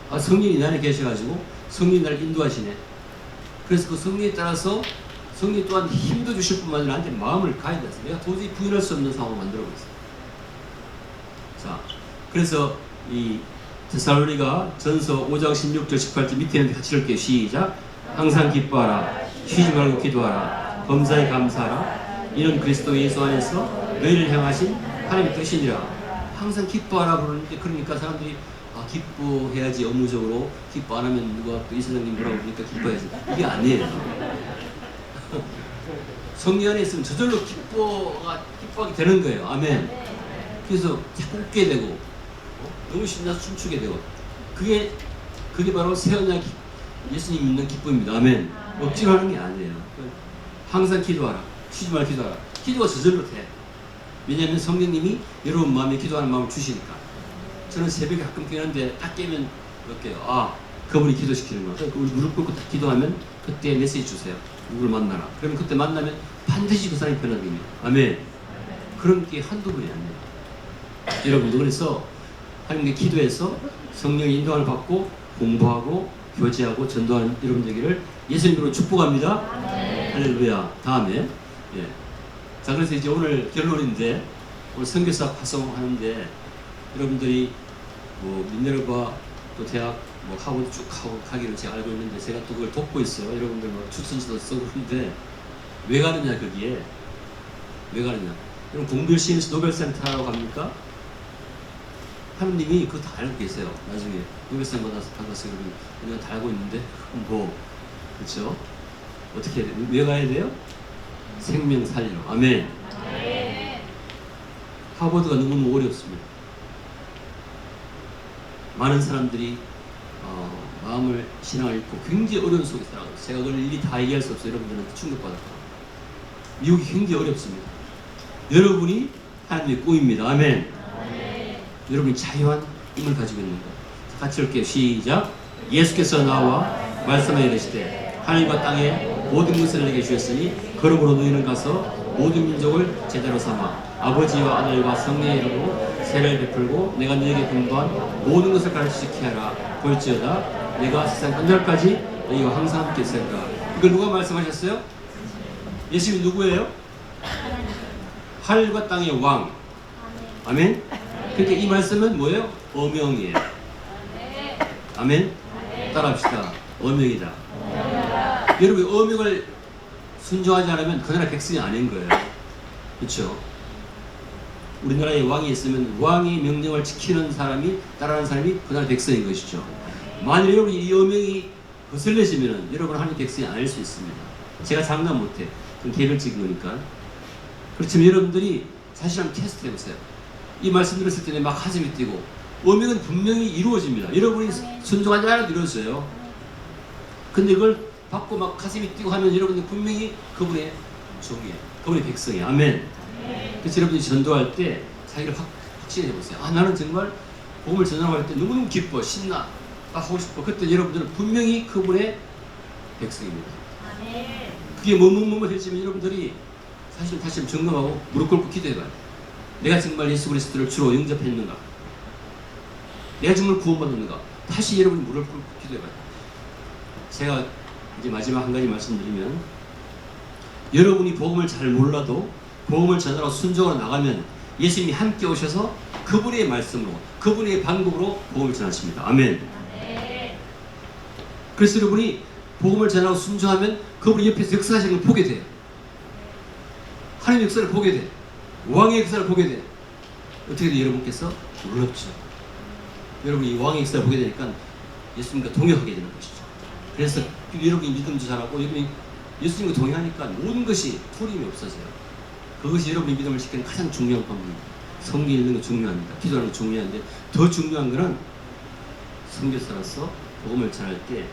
아, 성령이 내 안에 계셔가지고 성령이 나를 인도하시네. 그래서 그 성령에 따라서 성령 또한 힘도 주실 뿐만 아니라 나한테 마음을 가해야 돼서 내가 도저히 부인할 수 없는 상황을 만들어버렸어요. 자, 그래서 이 데살로니가 전서 5장 16절 18절 밑에 있는 같이 읽을게요. 시작. 항상 기뻐하라. 쉬지 말고 기도하라. 범사에 감사하라. 이는 그리스도 예수 안에서 너희를 향하신 하나님의 뜻이니라. 항상 기뻐하라 그러는데, 그러니까 사람들이 아, 기뻐해야지. 업무적으로 기뻐 안 하면 누가 또 이사장님 뭐라고 그러니까 기뻐해야지. 이게 아니에요. 성령 안에 있으면 저절로 기뻐하게 되는 거예요. 아멘. 그래서 자꾸 웃게 되고 너무 신나서 춤추게 되고 그게 바로 새 언약 예수님 믿는 기쁨입니다. 아멘. 억지로 하는 게 아니에요. 항상 기도하라. 쉬지 말고 기도하라. 기도가 저절로 돼. 왜냐하면 성령님이 여러분 마음에 기도하는 마음을 주시니까. 저는 새벽에 가끔 깨는데 딱 깨면 몇 개요. 아, 그분이 기도시키는 거. 그러니까 우리 무릎 꿇고 딱 기도하면 그때 메시지 주세요. 누구를 만나라. 그러면 그때 만나면 반드시 그 사람이 변화됩니다. 아멘. 그런 게 한두 번이 아니에요. 여러분도 그래서 하나님께 기도해서 성령의 인도함을 받고 공부하고 교제하고 전도하는 여러분 되기를 예수님으로 축복합니다. 할렐루야. 다음에 자, 그래서 이제 오늘 결론인데, 오늘 선교사 파송하는데 여러분들이 뭐 미네르바 또 대학 뭐 하버드 쭉 하고 가기로 제가 알고 있는데, 제가 또 그걸 돕고 있어요. 여러분들 뭐 추천서도 쓰고 그러는데 왜 가느냐, 거기에 왜 가느냐. 여러분 공부 열심히 해서 노벨상 타라고 합니까? 하느님이 그거 다 알고 계세요. 나중에 노벨상 받아서 여러분 그냥 다 알고 있는데 뭐 그렇죠? 어떻게 해야 돼요? 왜 가야 돼요? 생명 살리러. 아멘. 하버드가 너무 어렵습니다. 많은 사람들이 마음을 신앙을 잃고 굉장히 어려운 속에 살아가요. 제가 그걸 일일이 다 얘기할 수 없어요. 여러분들한테 충격받았다. 미국이 굉장히 어렵습니다. 여러분이 하나님의 꿈입니다. 아멘. 여러분이 자유한 힘을 가지고 있는 것. 같이 할게요. 시작. 예수께서 나와 말씀하여 이르시되 하늘과 땅에 모든 것을 내게 주셨으니 그러므로 너희는 가서 모든 민족을 제자로 삼아 아버지와 아들과 성령의 이름으로 세례를 베풀고 내가 너희에게 분부한 모든 것을 가르치게 하라. 볼지어다 내가 세상 끝날까지 너희와 항상 함께 있으리라. 이걸 누가 말씀하셨어요? 예수님이 누구예요? 하늘과 땅의 왕. 아멘. 그러니까 이 말씀은 뭐예요? 어명이에요. 아멘. 따라합시다. 어명이다. 여러분 어명을 순종하지 않으면 그 나라 백성이 아닌 거예요. 그렇죠? 우리나라에 왕이 있으면 왕의 명령을 지키는 사람이, 따라하는 사람이 그 나라 백성인 것이죠. 만일 여러분이 이 어명이 거슬려지면 여러분 하나님 백성이 아닐 수 있습니다. 제가 장난 못해. 그건 개별적인 거니까. 그렇지만 여러분들이 사실 한번 테스트 해보세요. 이 말씀 들었을 때 막 가슴이 뛰고, 어명은 분명히 이루어집니다. 여러분이 순종하지 않아도 이루어져요. 근데 이걸 받고 막 가슴이 뛰고 하면 여러분들 분명히 그분의 종이에요. 그분의 백성이에요. 아멘. 그래서 여러분이 전도할 때 자기를 확신해 보세요. 아, 나는 정말 복음을 전하할 때 너무너무 기뻐, 신나, 하고 싶어. 그때 여러분들은 분명히 그분의 백성입니다. 그게 뭐뭐 해지면 여러분들이 사실 다시 한번 점검하고 무릎 꿇고 기도해봐요. 내가 정말 예수 그리스도를 주로 영접했는가? 내가 정말 구원받았는가? 다시 여러분이 무릎 꿇고 기도해봐요. 제가 이제 마지막 한 가지 말씀드리면, 여러분이 복음을 잘 몰라도 복음을 전하러 순종하러 나가면 예수님이 함께 오셔서 그분의 말씀으로, 그분의 방법으로 복음을 전하십니다. 아멘. 그래서 여러분이 복음을 전하고 순종하면 그분이 옆에서 역사하시는 걸 보게 돼요. 하나님의 역사를 보게 돼. 왕의 역사를 보게 돼. 어떻게 돼? 여러분께서 놀랍죠. 여러분이 왕의 역사를 보게 되니까 예수님과 동역하게 되는 것이죠. 그래서 여러분이 믿음도 잘하고, 여러분이 예수님과 동행하니까 모든 것이 투림이 없어져요. 그것이 여러분이 믿음을 지키는 가장 중요한 방법입니다. 성경 읽는 거 중요합니다. 기도하는 거 중요한데, 더 중요한 것은 선교사로서 복음을 전할 때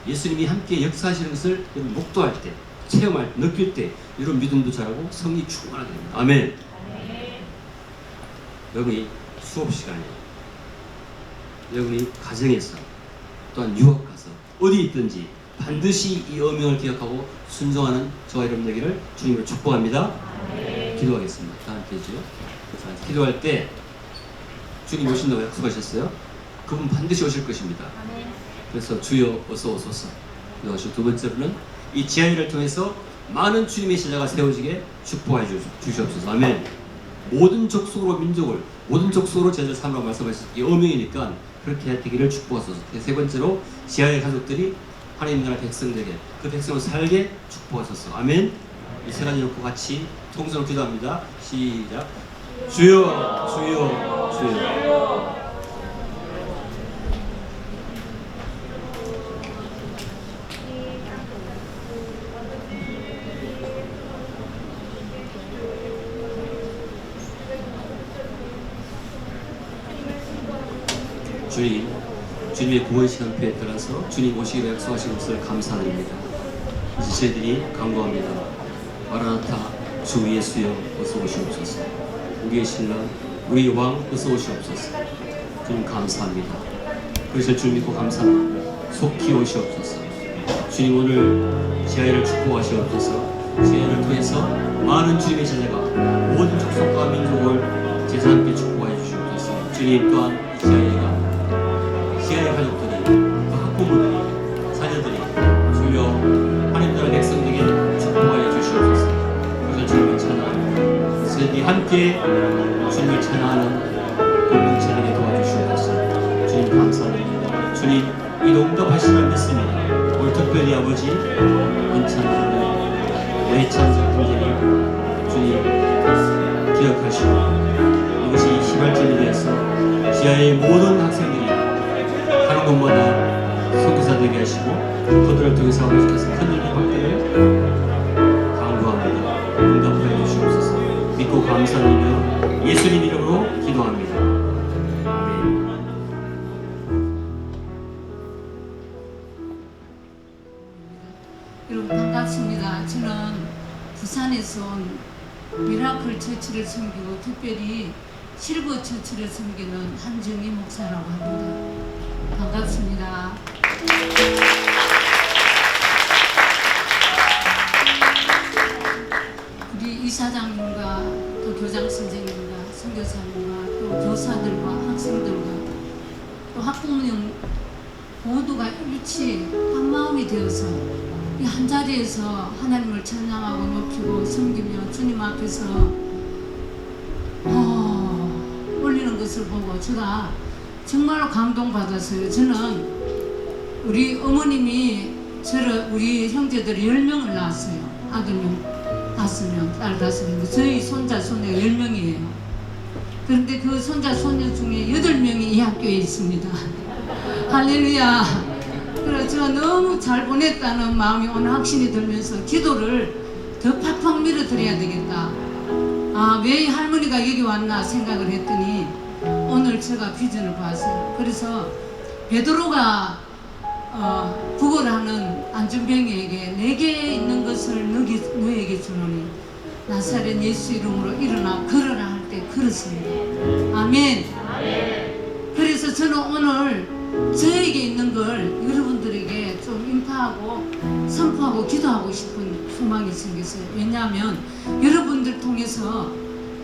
예수님이 함께 역사하시는 것을 여러분 목도할 때, 체험할 때, 느낄 때 여러분 믿음도 잘하고 성이 충만하게 됩니다. 아멘. 여러분이 수업 시간에, 여러분이 가정에서, 또한 유학 가서 어디 있든지 반드시 이 어명을 기억하고 순종하는 저와 여러분 되기를 주님으로 축복합니다. 기도하겠습니다. 다 함께 해주죠. 자, 기도할 때 주님 오신다고 약속하셨어요. 그분 반드시 오실 것입니다. 그래서 주여 어서 오소서 기도하시고, 두 번째로는 이 지하일을 통해서 많은 주님의 제자가 세워지게 축복해 주시옵소서. 아멘. 모든 족속으로 민족을, 모든 족속으로 제자를 삼으라고 말씀하셨을 이 어명이니까 그렇게 되기를 축복하소서. 세 번째로 지하의 가족들이 하나님 나라 백성되게, 그 백성을 살게 축복하소서. 아멘. 이 세 가지 놓고 같이 통성으로 기도합니다. 시작. 주여, 주여, 주여. 주님, 주님의 구원 시간표에 따라서 주님 오시기로 약속하신 것을 감사드립니다. 이제 저희들이 간구합니다. 마라나타 주 예수여 어서 오시옵소서. 우리의 신랑, 우리의 왕 어서 오시옵소서. 주님 감사합니다. 그래서 주님 믿고 감사합니다. 속히 오시옵소서. 주님 오늘 지하이를 축복하시옵소서. 지하이를 통해서 많은 주님의 제자가 모든 족속과 민족을 제자 함께 축복하여 주시옵소서. 주님 또한 지하이 가족들이 그 학부모들이 자녀들이 주여 하나님 나라 백성들에게 축복하여 주시옵소서. 그래서 주님을 찬양하는 세디 함께 주님을 찬양하는 공동체 되게 도와주시옵소서. 주님 감사합니다. 주님 이 농답하시는 믿습니다. 오늘 특별히 아버지 은찬 외찬 분들이 주님 기억하시고 이것이 18절이 되어서 지하의 모든 학생들이 하는 곳마다 선교사 되게 하시고 그들을 통해서 아버지께서 큰 일을 받기를 간구합니다. 응답하여 주시옵소서. 믿고 감사드리며 예수님 이름으로 기도합니다. 아멘. 여러분 반갑습니다. 저는 부산에서 온 미라클 처치를 섬기고 특별히 실버 처치를 섬기는 한정희 목사라고 합니다. 반갑습니다. 우리 이사장님과 또 교장 선생님과 선교사님과 또 교사들과 학생들과 또 학부모님 모두가 일치 한 마음이 되어서 이 한 자리에서 하나님을 찬양하고 높이고 섬기며 주님 앞에서 올리는 것을 보고 제가 정말로 감동받았어요. 저는 우리 어머님이 우리 형제들이 10명을 낳았어요. 아들 5명, 딸 5명. 저희 손자, 손녀가 10명이에요. 그런데 그 손자, 손녀 중에 8명이 이 학교에 있습니다. 할렐루야. 그래서 제가 너무 잘 보냈다는 마음이 오늘 확신이 들면서 기도를 더 팍팍 밀어드려야 되겠다. 왜 할머니가 여기 왔나 생각을 했더니 오늘 제가 비전을 봤어요. 그래서 베드로가 구걸하는 안전병이에게 내게 있는 것을 너에게 주노니 나사렛 예수 이름으로 일어나 걸어라 할 때 걸었습니다. 아멘. 그래서 저는 오늘 저에게 있는 걸 여러분들에게 좀 인파하고 선포하고 기도하고 싶은 소망이 생겼어요. 왜냐하면 여러분들 통해서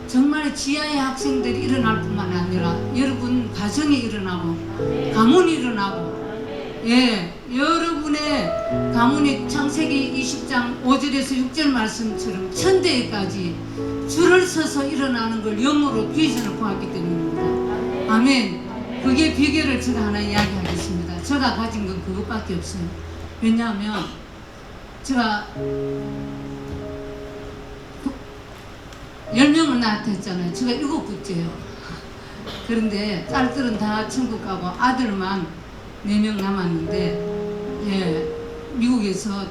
정말 지하의 학생들이 일어날 뿐만 아니라 여러분 가정이 일어나고 가문이 일어나고 여러분의 가문이 창세기 20장 5절에서 6절 말씀처럼 천대까지 줄을 서서 일어나는 걸 영으로 비전을 보았기 때문입니다. 아멘. 그게 비결을 제가 하나 이야기하겠습니다. 제가 가진 건 그것밖에 없어요. 왜냐하면 제가 10명을 낳았다 했잖아요. 제가 7번째예요. 그런데 딸들은 다 천국 가고 아들만 4명 남았는데 미국에서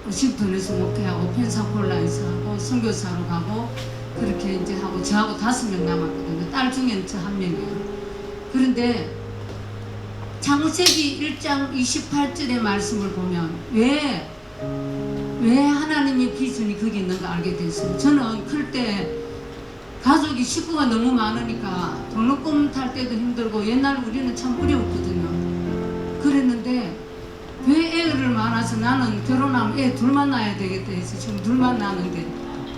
워싱턴에서 목회하고 펜사콜라에서 하고 선교사로 가고 그렇게 이제 하고 저하고 5명 남았거든요. 딸 중에는 저 1명이에요. 그런데 창세기 1장 28절의 말씀을 보면 왜 하나님의 비전이 거기 있는가 알게 됐어요. 저는 클 때 가족이 식구가 너무 많으니까 등록금 탈 때도 힘들고 옛날 우리는 참 어려웠거든요. 그랬는데 왜 애를 많아서 나는 결혼하면 애 둘만 낳아야 되겠다 해서 지금 둘만 낳았는데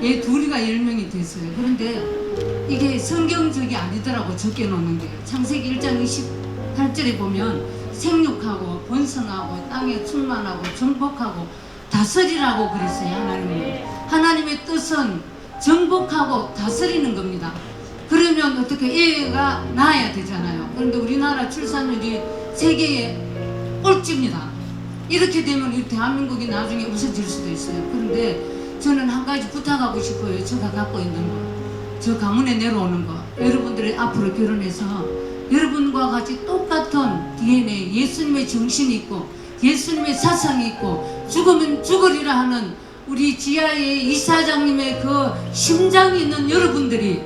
애 둘이가 10명이 됐어요. 그런데 이게 성경적이 아니더라고 적게 놓는 게. 창세기 1장 28절에 보면 생육하고 번성하고 땅에 충만하고 정복하고 다스리라고 그랬어요. 하나님은. 하나님의 뜻은 정복하고 다스리는 겁니다. 그러면 어떻게 애가 낳아야 되잖아요. 그런데 우리나라 출산율이 세계에 꼴찌입니다. 이렇게 되면 이 대한민국이 나중에 없어질 수도 있어요. 그런데 저는 한 가지 부탁하고 싶어요. 제가 갖고 있는 거. 저 가문에 내려오는 거. 여러분들이 앞으로 결혼해서 여러분과 같이 똑같은 DNA, 예수님의 정신이 있고 예수님의 사상이 있고 죽으면 죽으리라 하는 우리 지하의 이사장님의 그 심장이 있는 여러분들이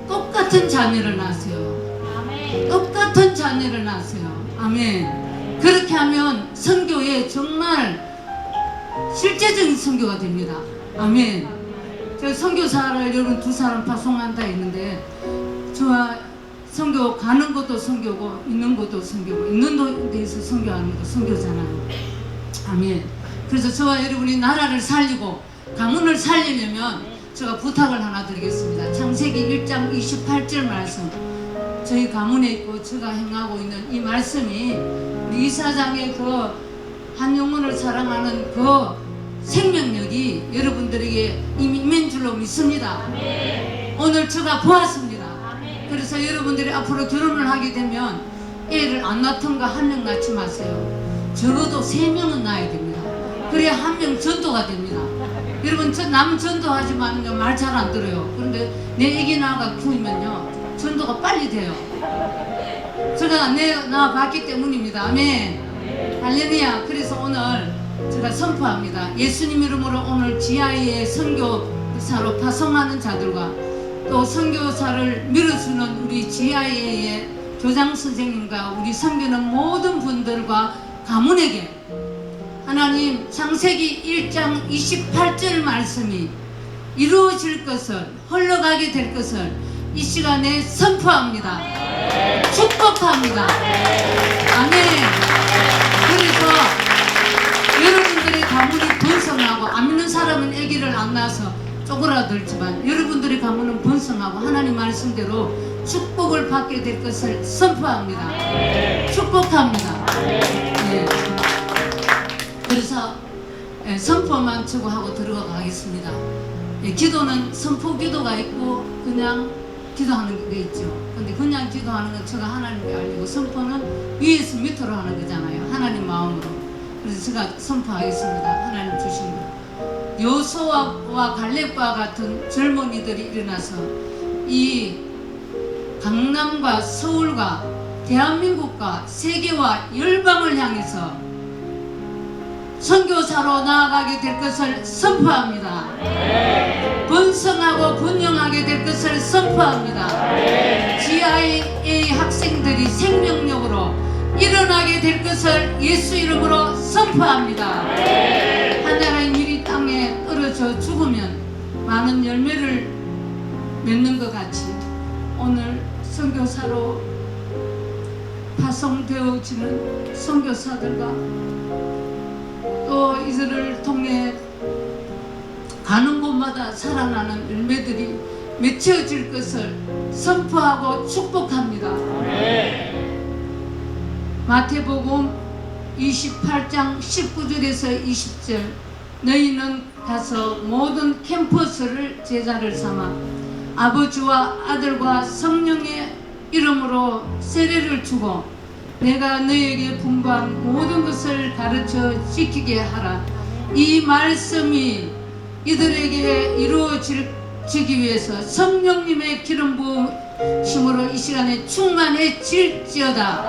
똑같은 자녀를 낳으세요. 아멘. 똑같은 자녀를 낳으세요. 아멘. 그렇게 하면 선교에 정말 실제적인 선교가 됩니다. 아멘. 제가 선교사를 여러분 2사람 파송한다 했는데 저와 선교 가는 것도 선교고 있는 것도 선교고 있는 데에서 선교하는 것도 선교잖아요. 아멘. 그래서 저와 여러분이 나라를 살리고 가문을 살리려면 제가 부탁을 하나 드리겠습니다. 창세기 1장 28절 말씀, 저희 가문에 있고 제가 행하고 있는 이 말씀이 우리 이사장의 그 한 영혼을 사랑하는 그 생명력이 여러분들에게 이미 임한 줄로 믿습니다. 오늘 제가 보았습니다. 그래서 여러분들이 앞으로 결혼을 하게 되면 애를 안 낳던가 한 명 낳지 마세요. 적어도 3명은 낳아야 됩니다. 그래야 한 명 전도가 됩니다. 여러분, 남 전도하지만 말 잘 안 들어요. 그런데 내 애기 낳아가 키우면요 전도가 빨리 돼요. 제가 낳아봤기 때문입니다. 아멘. 할렐루야. 그래서 오늘 제가 선포합니다. 예수님 이름으로 오늘 GI의 선교사로 파송하는 자들과 또 선교사를 밀어주는 우리 GI의 교장 선생님과 우리 섬기는 모든 분들과 가문에게 하나님 창세기 1장 28절 말씀이 이루어질 것을, 흘러가게 될 것을 이 시간에 선포합니다. 축복합니다. 아멘. 그래서 여러분들의 가문이 번성하고 안 믿는 사람은 아기를 안 낳아서 쪼그라들지만 여러분들의 가문은 번성하고 하나님 말씀대로 축복을 받게 될 것을 선포합니다. 축복합니다. 네. 그래서 선포만 추구하고 들어가겠습니다. 기도는 선포 기도가 있고 그냥 기도하는 게 있죠. 근데 그냥 기도하는 건 제가 하나님께 알리고 선포는 위에서 밑으로 하는 거잖아요. 하나님 마음으로. 그래서 제가 선포하겠습니다. 하나님 주신 거. 여호수아와 갈렙과 같은 젊은이들이 일어나서 이 강남과 서울과 대한민국과 세계와 열방을 향해서 선교사로 나아가게 될 것을 선포합니다. 번성하고 번영하게 될 것을 선포합니다. GIA 학생들이 생명력으로 일어나게 될 것을 예수 이름으로 선포합니다. 하나의 밀이 땅에 떨어져 죽으면 많은 열매를 맺는 것 같이 오늘 선교사로 파송되어지는 선교사들과 또 이들을 통해 가는 곳마다 살아나는 열매들이 맺혀질 것을 선포하고 축복합니다. 마태복음 28장 19절에서 20절, 너희는 가서 모든 캠퍼스를 제자를 삼아 아버지와 아들과 성령의 이름으로 세례를 주고 내가 너희에게 분부한 모든 것을 가르쳐 지키게 하라. 이 말씀이 이들에게 이루어지기 위해서 성령님의 기름 부으심으로 이 시간에 충만해질지어다.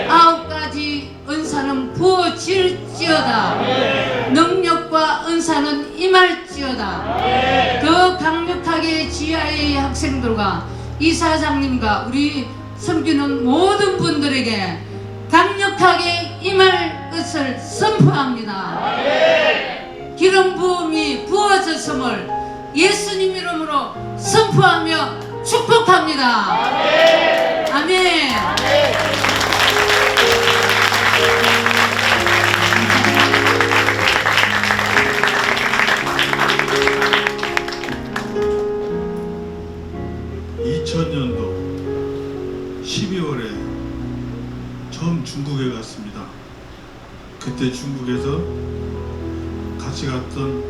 9가지 은사는 부어질지어다. 능력과 은사는 임할지어다. 더 강력하게 GIA 학생들과 이사장님과 우리 섬기는 모든 분들에게 강력하게 임할 것을 선포합니다. 기름 부음이 부어졌음을 예수님 이름으로 선포하며 축복합니다. 아멘. 2000년도 12월에 처음 중국에 갔습니다. 그때 중국에서 같이 갔던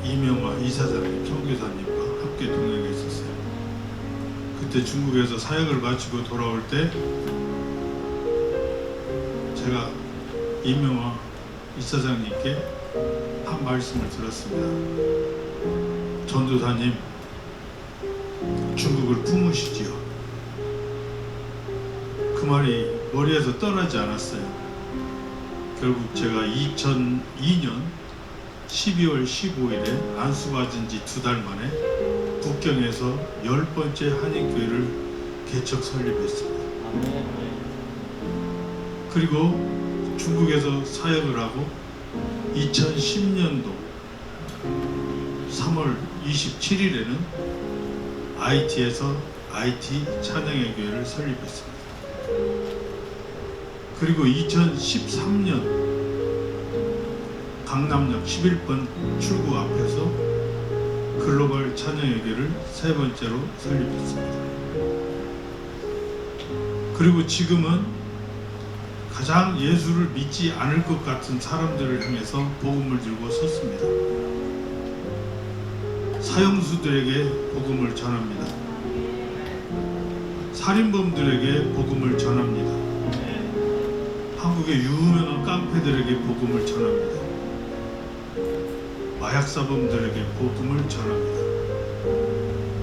이명화 이사장님, 청교사님과 함께 동행해 있었어요. 그때 중국에서 사역을 마치고 돌아올 때 제가 이명화 이사장님께 한 말씀을 들었습니다. 전도사님, 중국을 품으시지요. 그 말이 머리에서 떠나지 않았어요. 결국 제가 2002년 12월 15일에 안수받은 지 2달 만에 북경에서 10번째 한인교회를 개척 설립했습니다. 그리고 중국에서 사역을 하고 2010년도 3월 27일에는 IT에서 IT 찬양의 교회를 설립했습니다. 그리고 2013년 강남역 11번 출구 앞에서 글로벌 찬양의 교회를 세 번째로 설립했습니다. 그리고 지금은 가장 예수를 믿지 않을 것 같은 사람들을 향해서 복음을 들고 섰습니다. 사형수들에게 복음을 전합니다. 살인범들에게 복음을 전합니다. 한국의 유명한 깡패들에게 복음을 전합니다. 마약사범들에게 복음을 전합니다.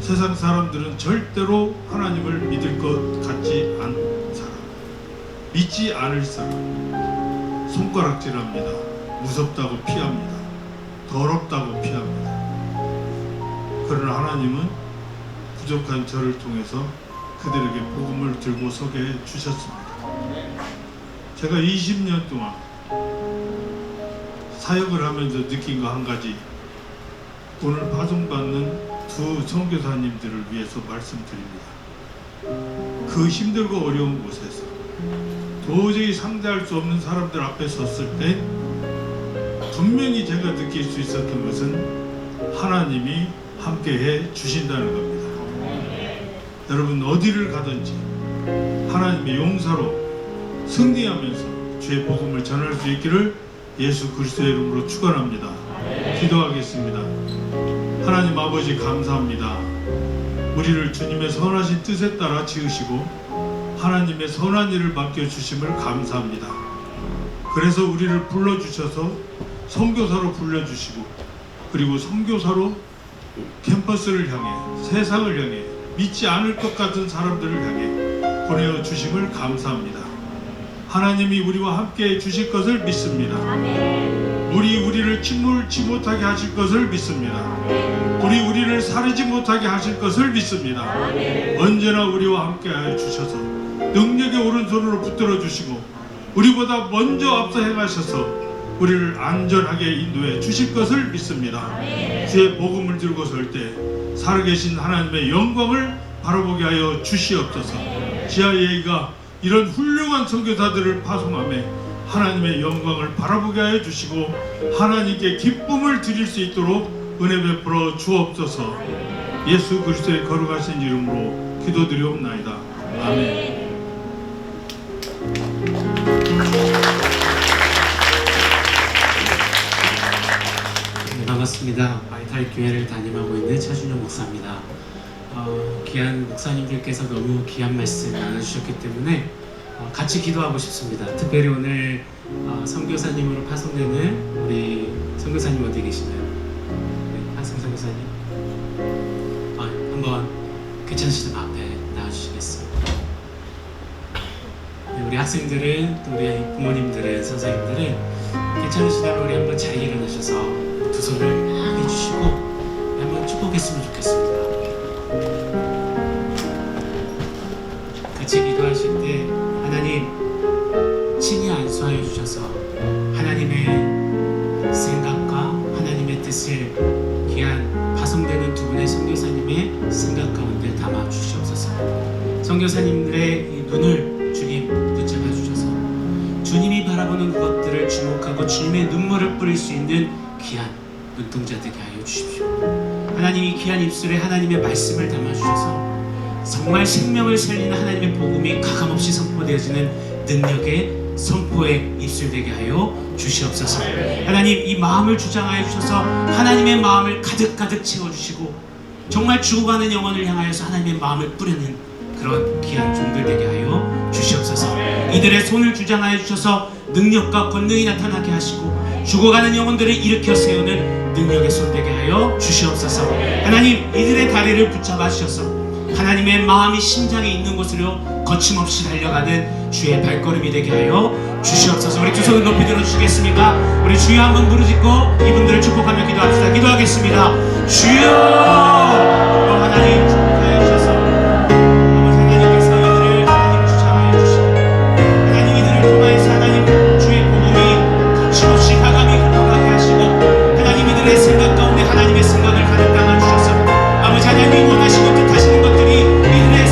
세상 사람들은 절대로 하나님을 믿을 것 같지 않은 사람, 믿지 않을 사람, 손가락질합니다. 무섭다고 피합니다. 더럽다고 피합니다. 그러나 하나님은 부족한 저를 통해서 그들에게 복음을 들고 서게 해주셨습니다. 제가 20년 동안 사역을 하면서 느낀 거 한 가지, 오늘 파송받는 두 선교사님들을 위해서 말씀드립니다. 그 힘들고 어려운 곳에서 도저히 상대할 수 없는 사람들 앞에 섰을 때 분명히 제가 느낄 수 있었던 것은 하나님이 함께해 주신다는 겁니다. 여러분 어디를 가든지 하나님의 용사로 승리하면서 주의 복음을 전할 수 있기를 예수 그리스도의 이름으로 축원합니다. 기도하겠습니다. 하나님 아버지 감사합니다. 우리를 주님의 선하신 뜻에 따라 지으시고 하나님의 선한 일을 맡겨주심을 감사합니다. 그래서 우리를 불러주셔서 선교사로 불러주시고 그리고 선교사로 캠퍼스를 향해 세상을 향해 믿지 않을 것 같은 사람들을 향해 보내어 주심을 감사합니다. 하나님이 우리와 함께 주실 것을 믿습니다. 우리를 침몰치 못하게 하실 것을 믿습니다. 우리를 사르지 못하게 하실 것을 믿습니다. 언제나 우리와 함께 하여 주셔서 능력의 오른손으로 붙들어 주시고 우리보다 먼저 앞서 행하셔서 우리를 안전하게 인도해 주실 것을 믿습니다. 주의 복음을 들고 설 때 살아계신 하나님의 영광을 바라보게 하여 주시옵소서. GIA가 이런 훌륭한 선교사들을 파송하며 하나님의 영광을 바라보게 하여 주시고 하나님께 기쁨을 드릴 수 있도록 은혜 베풀어 주옵소서. 예수 그리스도의 거룩하신 이름으로 기도드리옵나이다. 아멘. 반갑습니다. 마이탈 교회를 담임하고 있는 차준영 목사입니다. 귀한 목사님들께서 너무 귀한 말씀 나눠주셨기 때문에 같이 기도하고 싶습니다. 특별히 오늘 선교사님으로 파송되는 우리 선교사님 어디 계시나요? 네, 한승 선교사님 한번 괜찮으시다면 앞에 나와주시겠습니다. 네, 우리 학생들은 또 우리 부모님들은 선생님들은 괜찮으시다면 우리 한번 자리에 일어나셔서 두 손을 막 해주시고 한번 축복했으면 좋겠습니다. 같이 기도하실 때 하나님 친히 안수하여 주셔서 하나님의 생각과 하나님의 뜻을 귀한 파송되는 두 분의 선교사님의 생각 가운데 담아 주시옵소서. 선교사님들의 이 눈을 주님 붙잡아 주셔서 주님이 바라보는 그것들을 주목하고 주님의 눈물을 뿌릴 수 있는 귀한 눈동자 되게 하여 주십시오. 하나님 이 귀한 입술에 하나님의 말씀을 담아 주셔서 정말 생명을 살리는 하나님의 복음이 가감없이 선포되어지는 능력의 선포의 입술 되게 하여 주시옵소서. 하나님 이 마음을 주장하여 주셔서 하나님의 마음을 가득가득 채워주시고 정말 죽어가는 영혼을 향하여서 하나님의 마음을 뿌리는 그런 귀한 종들 되게 하여 주시옵소서. 이들의 손을 주장하여 주셔서 능력과 권능이 나타나게 하시고 죽어가는 영혼들을 일으켜 세우는 능력의 손 되게 하여 주시옵소서. 하나님 이들의 다리를 붙잡아 주셔서 하나님의 마음이 심장에 있는 곳으로 거침없이 달려가는 주의 발걸음이 되게 하여 주시옵소서. 우리 두 손을 높이 들어주시겠습니까? 우리 주여 한번 부르짖고 이분들을 축복하며 기도합시다. 기도하겠습니다. 주여 하나님 축복하여 주셔서 아버지 하나님께서 이들을 하나님 주장하여 주시고 하나님 이들을 통하여서 하나님 주의 복음이 거침없이 가감히 흘러가게 하시고 하나님 이들의 생각 가운데 하나님의 생각을 가득 담아 주셔서 아버지 하나님이 원하시고 뜻하시는 것들이 이들의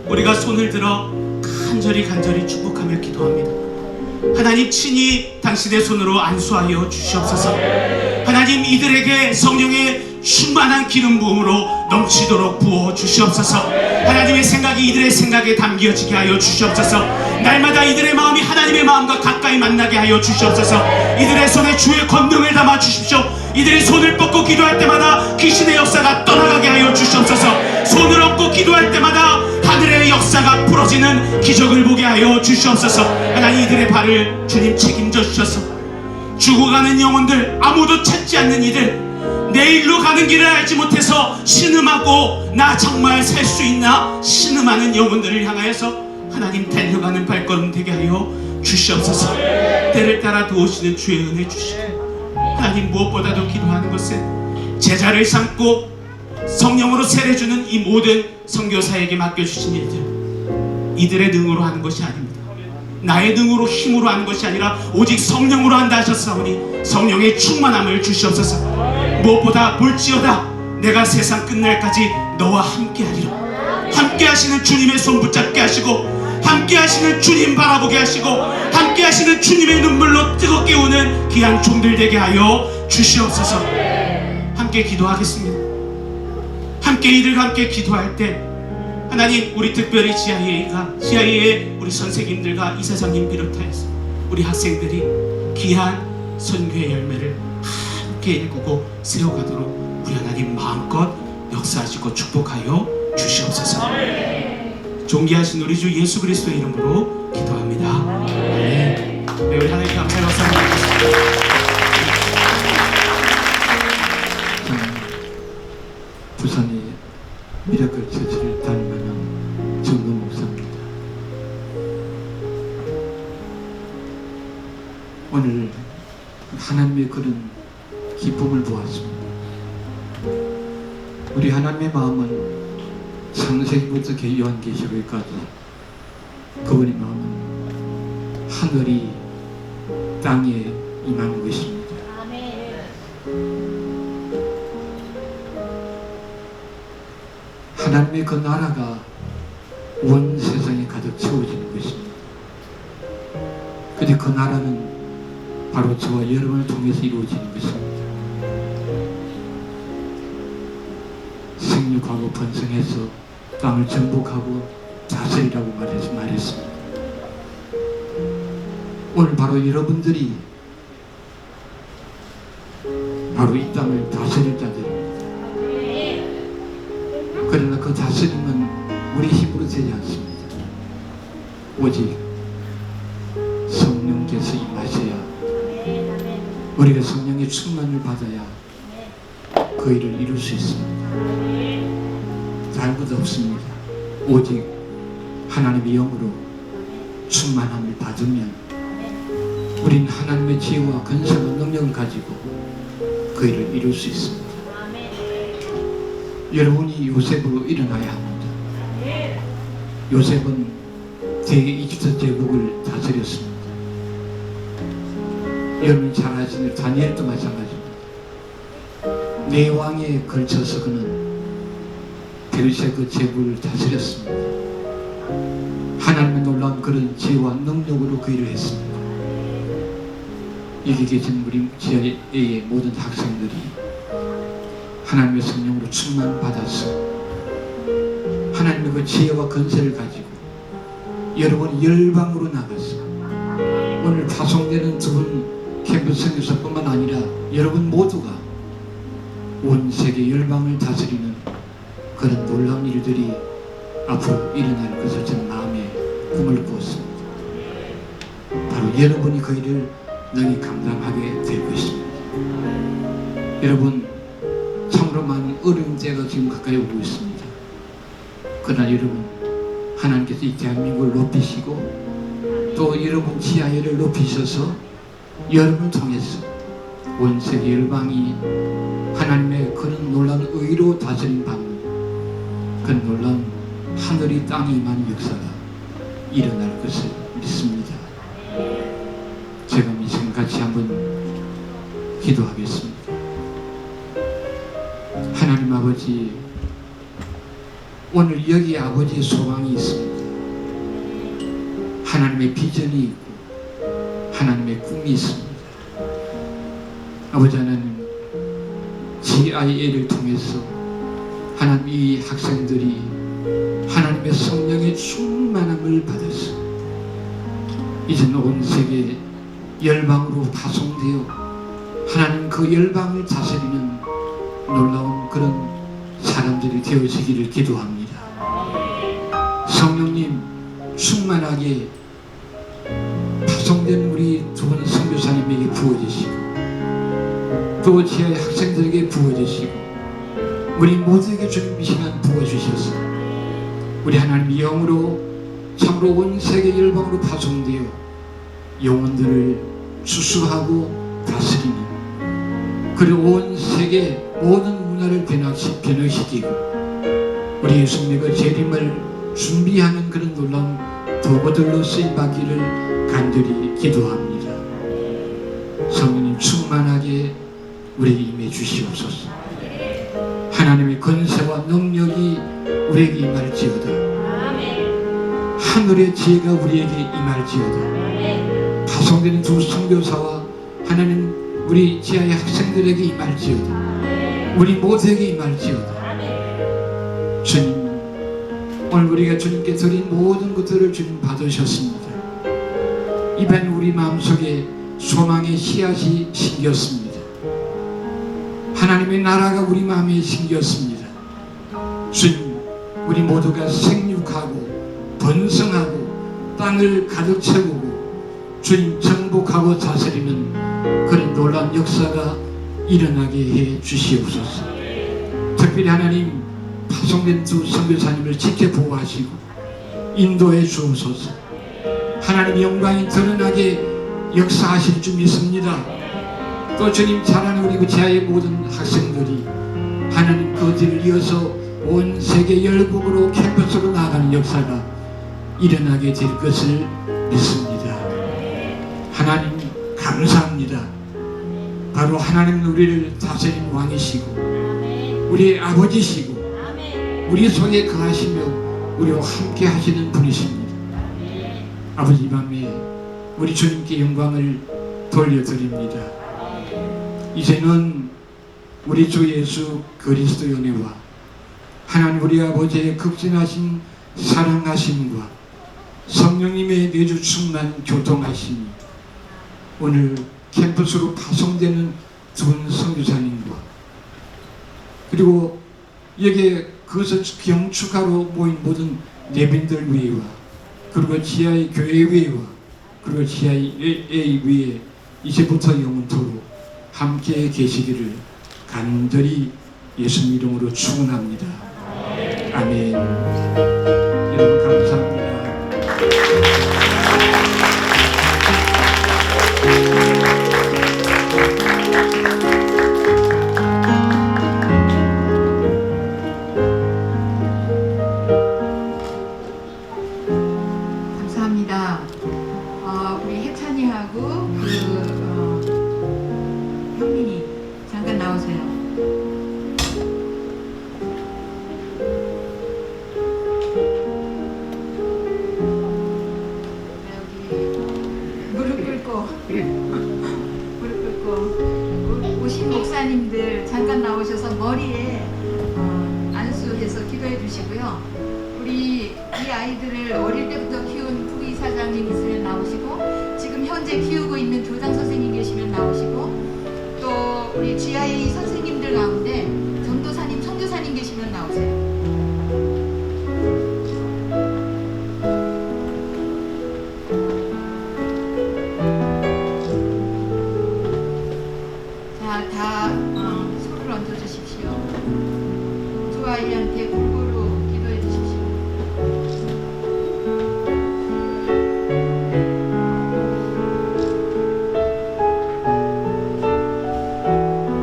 우리가 손을 들어 간절히 축복하며 기도합니다. 하나님 친히 당신의 손으로 안수하여 주시옵소서. 하나님 이들에게 성령의 충만한 기름 부음으로 넘치도록 부어 주시옵소서. 하나님의 생각이 이들의 생각에 담겨지게 하여 주시옵소서. 날마다 이들의 마음이 하나님의 마음과 가까이 만나게 하여 주시옵소서. 이들의 손에 주의 권능을 담아 주십시오. 이들이 손을 뻗고 기도할 때마다 귀신의 역사가 떠나가게 하여 주시옵소서. 손을 얹고 기도할 때마다 하늘의 역사가 풀어지는 기적을 보게 하여 주시옵소서. 하나님 이들의 발을 주님 책임져 주셔서 죽어가는 영혼들, 아무도 찾지 않는 이들, 내일로 가는 길을 알지 못해서 신음하고 나 정말 살 수 있나 신음하는 영혼들을 향하여서 하나님 달려가는 발걸음 되게 하여 주시옵소서. 때를 따라 도우시는 주의 은혜 주시고, 하나님 무엇보다도 기도하는 것은 제자를 삼고 성령으로 세례주는 이 모든 선교사에게 맡겨주신 일들, 이들의 능으로 하는 것이 아닙니다. 나의 능으로 힘으로 하는 것이 아니라 오직 성령으로 한다 하셨사오니 성령의 충만함을 주시옵소서. 무엇보다 볼지어다 내가 세상 끝날까지 너와 함께하리라. 함께 하시는 주님의 손 붙잡게 하시고, 함께 하시는 주님 바라보게 하시고, 함께 하시는 주님의 눈물로 뜨겁게 우는 귀한 종들 되게 하여 주시옵소서. 함께 기도하겠습니다. 함께 이들과 함께 기도할 때 하나님, 우리 특별히 지하예의 우리 선생님들과 이사장님 비롯하여서 우리 학생들이 귀한 선교의 열매를 함께 일구고 세워가도록 우리 하나님 마음껏 역사하시고 축복하여 주시옵소서. 존귀하신 우리 주 예수 그리스도의 이름으로 기도합니다. 아멘. 네, 우리 하나님 감사의 박수 한번 드리겠습니다. 부산의 미라클 처치를 담임하는 정도 목사입니다. 오늘 하나님의 그런 기쁨을 보았습니다. 우리 하나님의 마음은 창세기부터 요한계시록까지 그분의 마음은 하늘이 땅에 임하는 것입니다. 하나님의 그 나라가 온 세상에 가득 채워지는 것입니다. 그런데 그 나라는 바로 저와 여러분을 통해서 이루어지는 것입니다. 생육하고 번성해서 땅을 정복하고 다스리라고 말했습니다. 오늘 바로 여러분들이 바로 이 땅을 다스릴 자들입니다. 그러나 그 다스림은 우리 힘으로 되지 않습니다. 오직 성령께서 임하셔야, 우리가 성령의 충만을 받아야 그 일을 이룰 수 있습니다. 다른 것 없습니다. 오직 하나님의 영으로 충만함을 받으면 우린 하나님의 지혜와 권세와 능력을 가지고 그 일을 이룰 수 있습니다. 여러분이 요셉으로 일어나야 합니다. 요셉은 제2차 제국을 다스렸습니다. 여러분이 잘 아시는 다니엘도 마찬가지입니다. 네 왕에 걸쳐서 그는 페르시아 그 제국을 다스렸습니다. 하나님의 놀라운 그런 지혜와 능력으로 그 일을 했습니다. 여기 계신 우리 지하의 모든 학생들이 하나님의 성령으로 충만받아서 하나님의 그 지혜와 권세를 가지고 여러분 열방으로 나가서 오늘 파송되는 두 분 캠퍼스 선교사뿐만 아니라 여러분 모두가 온 세계 열방을 다스리는 그런 놀라운 일들이 앞으로 일어날 것을 저는 마음에 꿈을 꾸었습니다. 바로 여러분이 그 일을 능히 감당하게 될 것입니다. 여러분, 참으로 많은 어려운 때가 지금 가까이 오고 있습니다. 그러나 여러분, 하나님께서 이 대한민국을 높이시고 또 여러분 지하예를 높이셔서 여러분을 통해서 온 세계 열방이 하나님의 그런 놀라운 의로 다스림 받는 그런 놀라운 하늘이 땅이 임하는 역사가 일어날 것을 믿습니다. 제가 이 시간 같이 한번 기도하겠습니다. 하나님 아버지, 오늘 여기 아버지의 소망이 있습니다. 하나님의 비전이 있고 하나님의 꿈이 있습니다. 아버지 하나님, GIA를 통해서 하나님 이 학생들이 하나님의 성령의 충만함을 받아서 이제는 온 세계 열방으로 파송되어 하나님 그 열방을 다스리는 놀라운 그런 사람들이 되어지기를 기도합니다. 성령님 충만하게 파송된 우리 두 분 선교사님에게 부어주시고 또 지하의 학생들에게 부어주시고 우리 모두에게 주님 이 시간 부어주셔서 우리 하나님 영으로 참으로 온 세계 열방으로 파송되어 영혼들을 수수하고 다스리는 그리고 온 세계 모든 문화를 변화시키고 우리 예수님의 재림을 준비하는 그런 놀라운 도구들로 쓰임받기를 간절히 기도합니다. 성령님 충만하게 우리에게 임해 주시옵소서. 하나님의 권세와 능력이 우리에게 임할지어다. 하늘의 지혜가 우리에게 임할지어다. 파송되는 두 선교사와 하나님 우리 지하의 학생들에게 임할지어다. 우리 모두에게 임할지어다. 주님, 오늘 우리가 주님께 드린 모든 것들을 주님 받으셨습니다. 이번 우리 마음속에 소망의 씨앗이 심겼습니다. 하나님의 나라가 우리 마음에 심겼습니다. 주님, 우리 모두가 생육하고 번성하고 땅을 가득 채우고 주님 정복하고 다스리는 그런 놀라운 역사가 일어나게 해 주시옵소서. 특별히 하나님 파송된 두 선교사님을 지켜보호하시고 인도해 주옵소서. 하나님 영광이 드러나게 역사하실 줄 믿습니다. 또 주님 사랑하는 우리 그 지하의 모든 학생들이 하나님 그 길을 이어서 온 세계 열국으로 캠퍼스로 나아가는 역사가 일어나게 될 것을 믿습니다. 하나님 감사합니다. 바로 하나님 우리를 다스리는 왕이시고 우리의 아버지시고 우리 속에 거하시며 우리와 함께 하시는 분이십니다. 아버지, 이 밤에 우리 주님께 영광을 돌려드립니다. 이제는 우리 주 예수 그리스도의 은혜와 하나님 우리 아버지의 극진하신 사랑하심과 성령님의 내주 충만 교통하심이 오늘 캠퍼스로 파송되는 두 분 선교사님과 그리고 여기에 그것을 경축하러 모인 모든 예빈들 위에와 그리고 지하의 교회 위에와 그리고 지하의 위에 이제부터 영원토록 함께 계시기를 간절히 예수님 이름으로 축원합니다. 아멘. 여러분 감사합니다. 감사합니다. 우리 혜찬이하고 형민이 잠깐 나오세요. 무릎 꿇고 오신 목사님들 잠깐 나오셔서 머리에 안수해서 기도해 주시고요. 우리 이 아이들을 어릴 때부터 키운 부이 사장님 있으면 나오시고 지금 현재 키우고 있는 교장 선생님 계시면 나오시고 또 우리 GI 선생님들 가운데 전도사님, 선교사님 계시면 나오세요. 자, 다 손을 얹어주십시오. 두 아이한테 골고루 기도해 주십시오.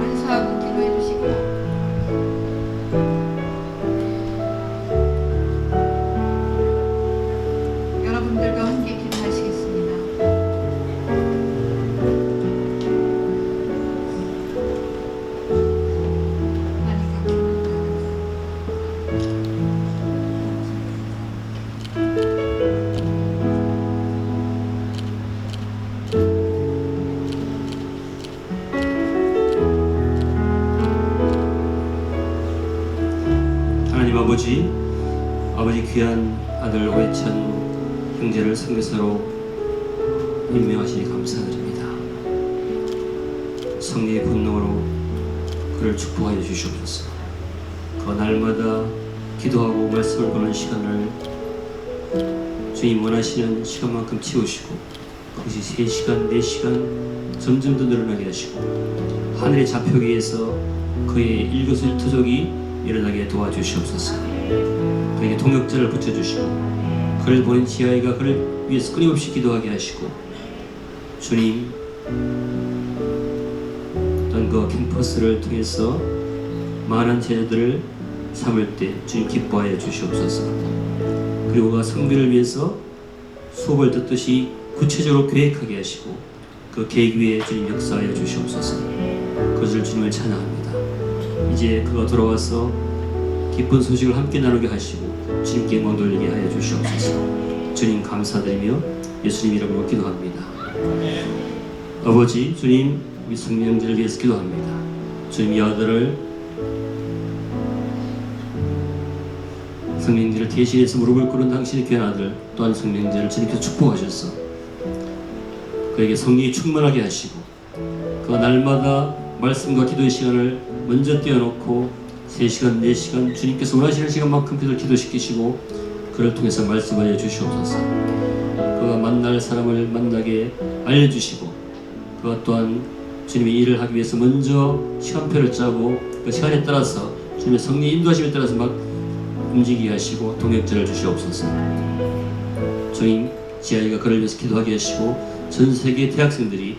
안수하고 기도해 주시고요. 여러분들과 함께 기도하시겠습니다. 하나님 감사합니다. 아버지 귀한 아들 오해찬 형제를 선교사로 임명하시니 감사드립니다. 성령의 분노로 그를 축복하여 주시옵소서. 그 날마다 기도하고 말씀을 보는 시간을 주님 원하시는 시간만큼 채우시고 그것이 3시간, 4시간 점점 더 늘어나게 하시고 하늘의 좌표 위에서 그의 일거수일투족이 일어나게 도와주시옵소서. 그에게 동역자를 붙여주시고 그를 보낸 지아이가 그를 위해서 끊임없이 기도하게 하시고 주님 어떤 그 캠퍼스를 통해서 많은 제자들을 삼을 때 주님 기뻐하여 주시옵소서. 그리고 그 성비를 위해서 수업을 듣듯이 구체적으로 계획하게 하시고 그 계획 위에 주님 역사하여 주시옵소서. 그것을 주님을 찬양합니다. 이제 그가 돌아와서 기쁜 소식을 함께 나누게 하시고 주님께 영광 돌리게 하여 주시옵소서. 주님 감사드리며 예수님 이름으로 기도합니다. 아버지 주님 우리 성령들을 위해서 기도합니다. 주님 이 아들을 성령들을 대신해서 무릎을 꿇은 당신의 귀한 아들 또한 성령들을 주님께서 축복하셔서 그에게 성령이 충만하게 하시고 그 날마다 말씀과 기도의 시간을 먼저 떼어놓고 3시간, 4시간 주님께서 원하시는 시간만큼 그를 기도시키시고 그를 통해서 말씀하여 주시옵소서. 그가 만날 사람을 만나게 알려주시고 그가 또한 주님의 일을 하기 위해서 먼저 시간표를 짜고 그 시간에 따라서 주님의 성령의 인도하심에 따라서 막 움직이게 하시고 동역자를 주시옵소서. 주님 지아이가 그를 위해서 기도하게 하시고 전 세계 대학생들이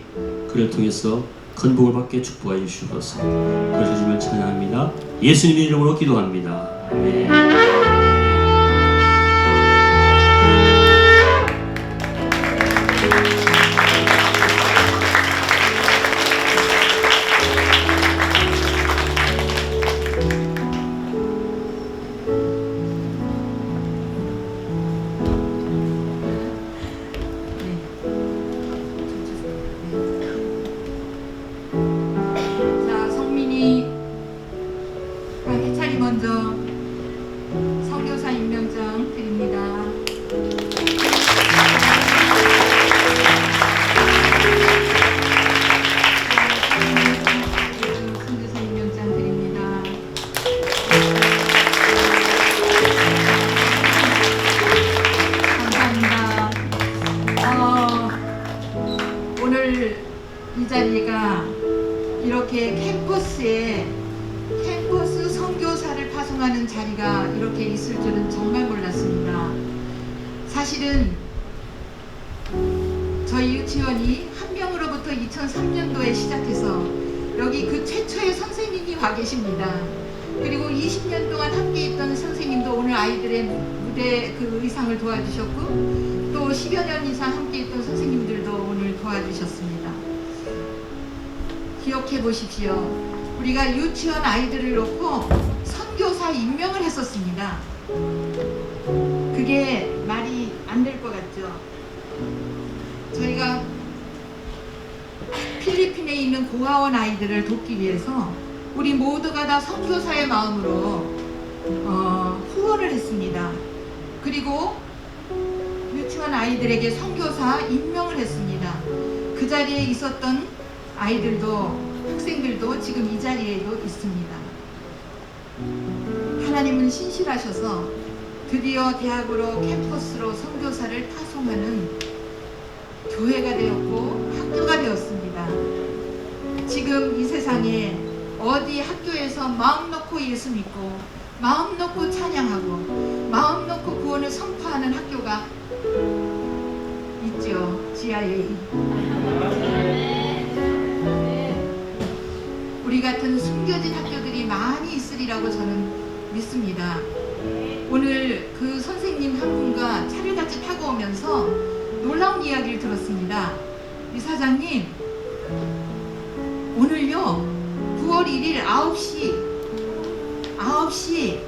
그를 통해서 건복을 받게 축복하여 주시옵소서. 그래서 주님을 찬양합니다. 예수님의 이름으로 기도합니다. 아멘. 자, 성민이 해찬이 먼저 선교사 임명장 드립니다. 선교사 임명장 드립니다. 감사합니다. 오늘 이 자리가 이렇게 캠퍼스 선교사를 파송하는 자리가 이렇게 있을 줄은 정말 몰랐습니다. 사실은 저희 유치원이 한명으로부터 2003년도에 시작해서 여기 그 최초의 선생님이 와 계십니다. 그리고 20년 동안 함께 있던 선생님도 오늘 아이들의 무대 그 의상을 도와주셨고 또 10여 년 이상 함께 있던 선생님들도 오늘 도와주셨습니다. 기억해 보십시오. 우리가 유치원 아이들을 놓고 선교사 임명을 했었습니다. 그게 말이 안 될 것 같죠? 저희가 필리핀에 있는 고아원 아이들을 돕기 위해서 우리 모두가 다 선교사의 마음으로 후원을 했습니다. 그리고 유치원 아이들에게 선교사 임명을 했습니다. 그 자리에 있었던 아이들도 학생들도 지금 이 자리에도 있습니다. 하나님은 신실하셔서 드디어 대학으로 캠퍼스로 선교사를 파송하는 교회가 되었고 학교가 되었습니다. 지금 이 세상에 어디 학교에서 마음 놓고 예수 믿고 마음 놓고 찬양하고 마음 놓고 구원을 선포하는 학교가 있죠. GIA. 우리 같은 숨겨진 학교들이 많이 있으리라고 저는 믿습니다. 오늘 그 선생님 한 분과 차를 같이 타고 오면서 놀라운 이야기를 들었습니다. 이 사장님, 오늘요 9월 1일 9시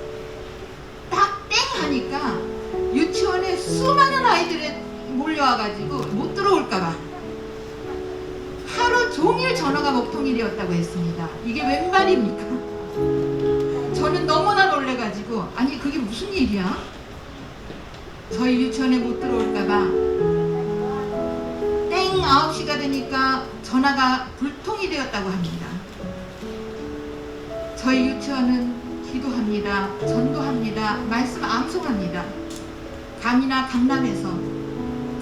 딱 땡 하니까 유치원에 수많은 아이들이 몰려와가지고 못 들어올까봐 하루 종일 전화가 먹통일이었다고 했습니다. 이게 웬 말입니까? 저는 너무나 놀래가지고 가지고 아니 그게 무슨 일이야? 저희 유치원에 못 들어올까봐 땡 9시가 되니까 전화가 불통이 되었다고 합니다. 저희 유치원은 기도합니다. 전도합니다. 말씀 암송합니다. 감이나 강남에서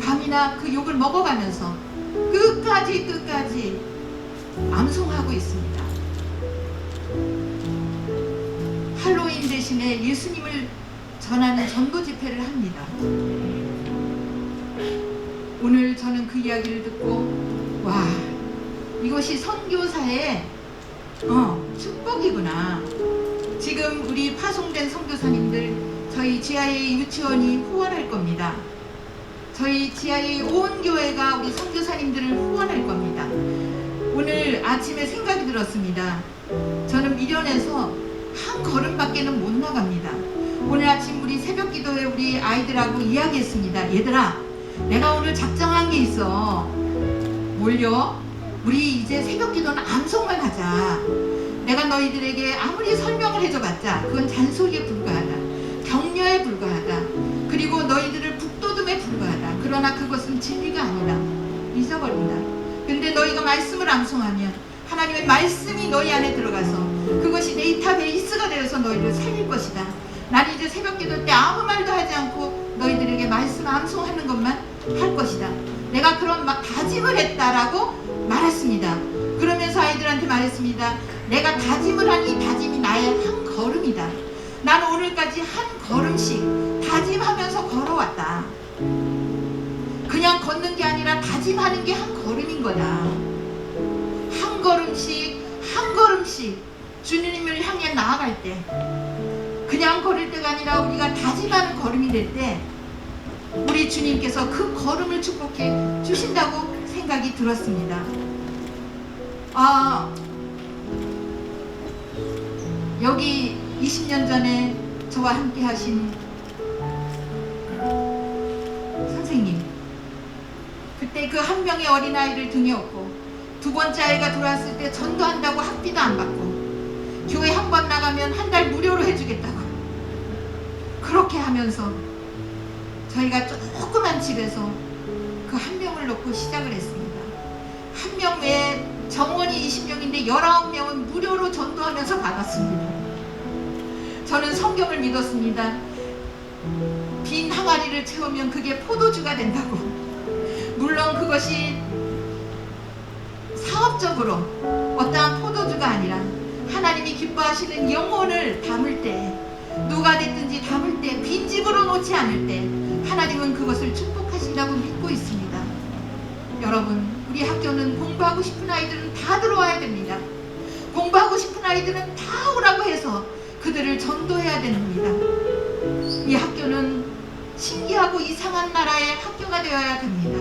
감이나 그 욕을 먹어가면서 끝까지 암송하고 있습니다. 할로윈 대신에 예수님을 전하는 전도 집회를 합니다. 오늘 저는 그 이야기를 듣고 와, 이것이 선교사의 축복이구나. 지금 우리 파송된 선교사님들 저희 GIA 유치원이 후원할 겁니다. 저희 GIA 온 교회가 우리 선교사님들을 후원할 겁니다. 오늘 아침에 생각이 들었습니다. 저는 미련해서 한 걸음밖에는 못 나갑니다. 오늘 아침 우리 새벽 기도회 우리 아이들하고 이야기했습니다. 얘들아, 내가 오늘 작정한 게 있어. 뭘요? 우리 이제 새벽 기도는 암송만 하자. 내가 너희들에게 아무리 설명을 해줘봤자 그건 잔소리에 불과하다. 격려에 불과하다. 그리고 너희들을 북돋움에 불과하다. 그러나 그것은 진리가 아니다. 잊어버린다. 근데 너희가 말씀을 암송하면 하나님의 말씀이 너희 안에 들어가서 그것이 데이터베이스가 되어서 너희를 살릴 것이다. 나는 이제 새벽 기도 때 아무 말도 하지 않고 너희들에게 말씀 암송하는 것만 할 것이다. 내가 그런 다짐을 했다라고 말했습니다. 그러면서 아이들한테 말했습니다. 내가 다짐을 한 이 다짐이 나의 한 걸음이다. 나는 오늘까지 한 걸음씩 다짐하면서 걸어왔다. 그냥 걷는 게 아니라 다짐하는 게 한 걸음인 거다. 한 걸음씩 주님을 향해 나아갈 때, 그냥 걸을 때가 아니라 우리가 다짐하는 걸음이 될 때 우리 주님께서 그 걸음을 축복해 주신다고 생각이 들었습니다. 여기 20년 전에 저와 함께 하신 선생님, 그때 그 한 명의 어린아이를 등에 업고 두 번째 아이가 들어왔을 때 전도한다고 학비도 안 받고 교회 한 번 나가면 한 달 무료로 해주겠다고 그렇게 하면서 저희가 조그만 집에서 그 한 명을 놓고 시작을 했습니다. 한 명 외에 정원이 20명인데 19명은 무료로 전도하면서 받았습니다. 저는 성경을 믿었습니다. 빈 항아리를 채우면 그게 포도주가 된다고. 물론 그것이 사업적으로 어떠한 포도주가 아니라 하나님이 기뻐하시는 영혼을 담을 때, 누가 됐든지 담을 때, 빈집으로 놓지 않을 때 하나님은 그것을 축복하신다고 믿고 있습니다. 여러분, 우리 학교는 공부하고 싶은 아이들은 다 들어와야 됩니다. 공부하고 싶은 아이들은 다 오라고 해서 그들을 전도해야 됩니다. 이 학교는 신기하고 이상한 나라의 학교가 되어야 됩니다.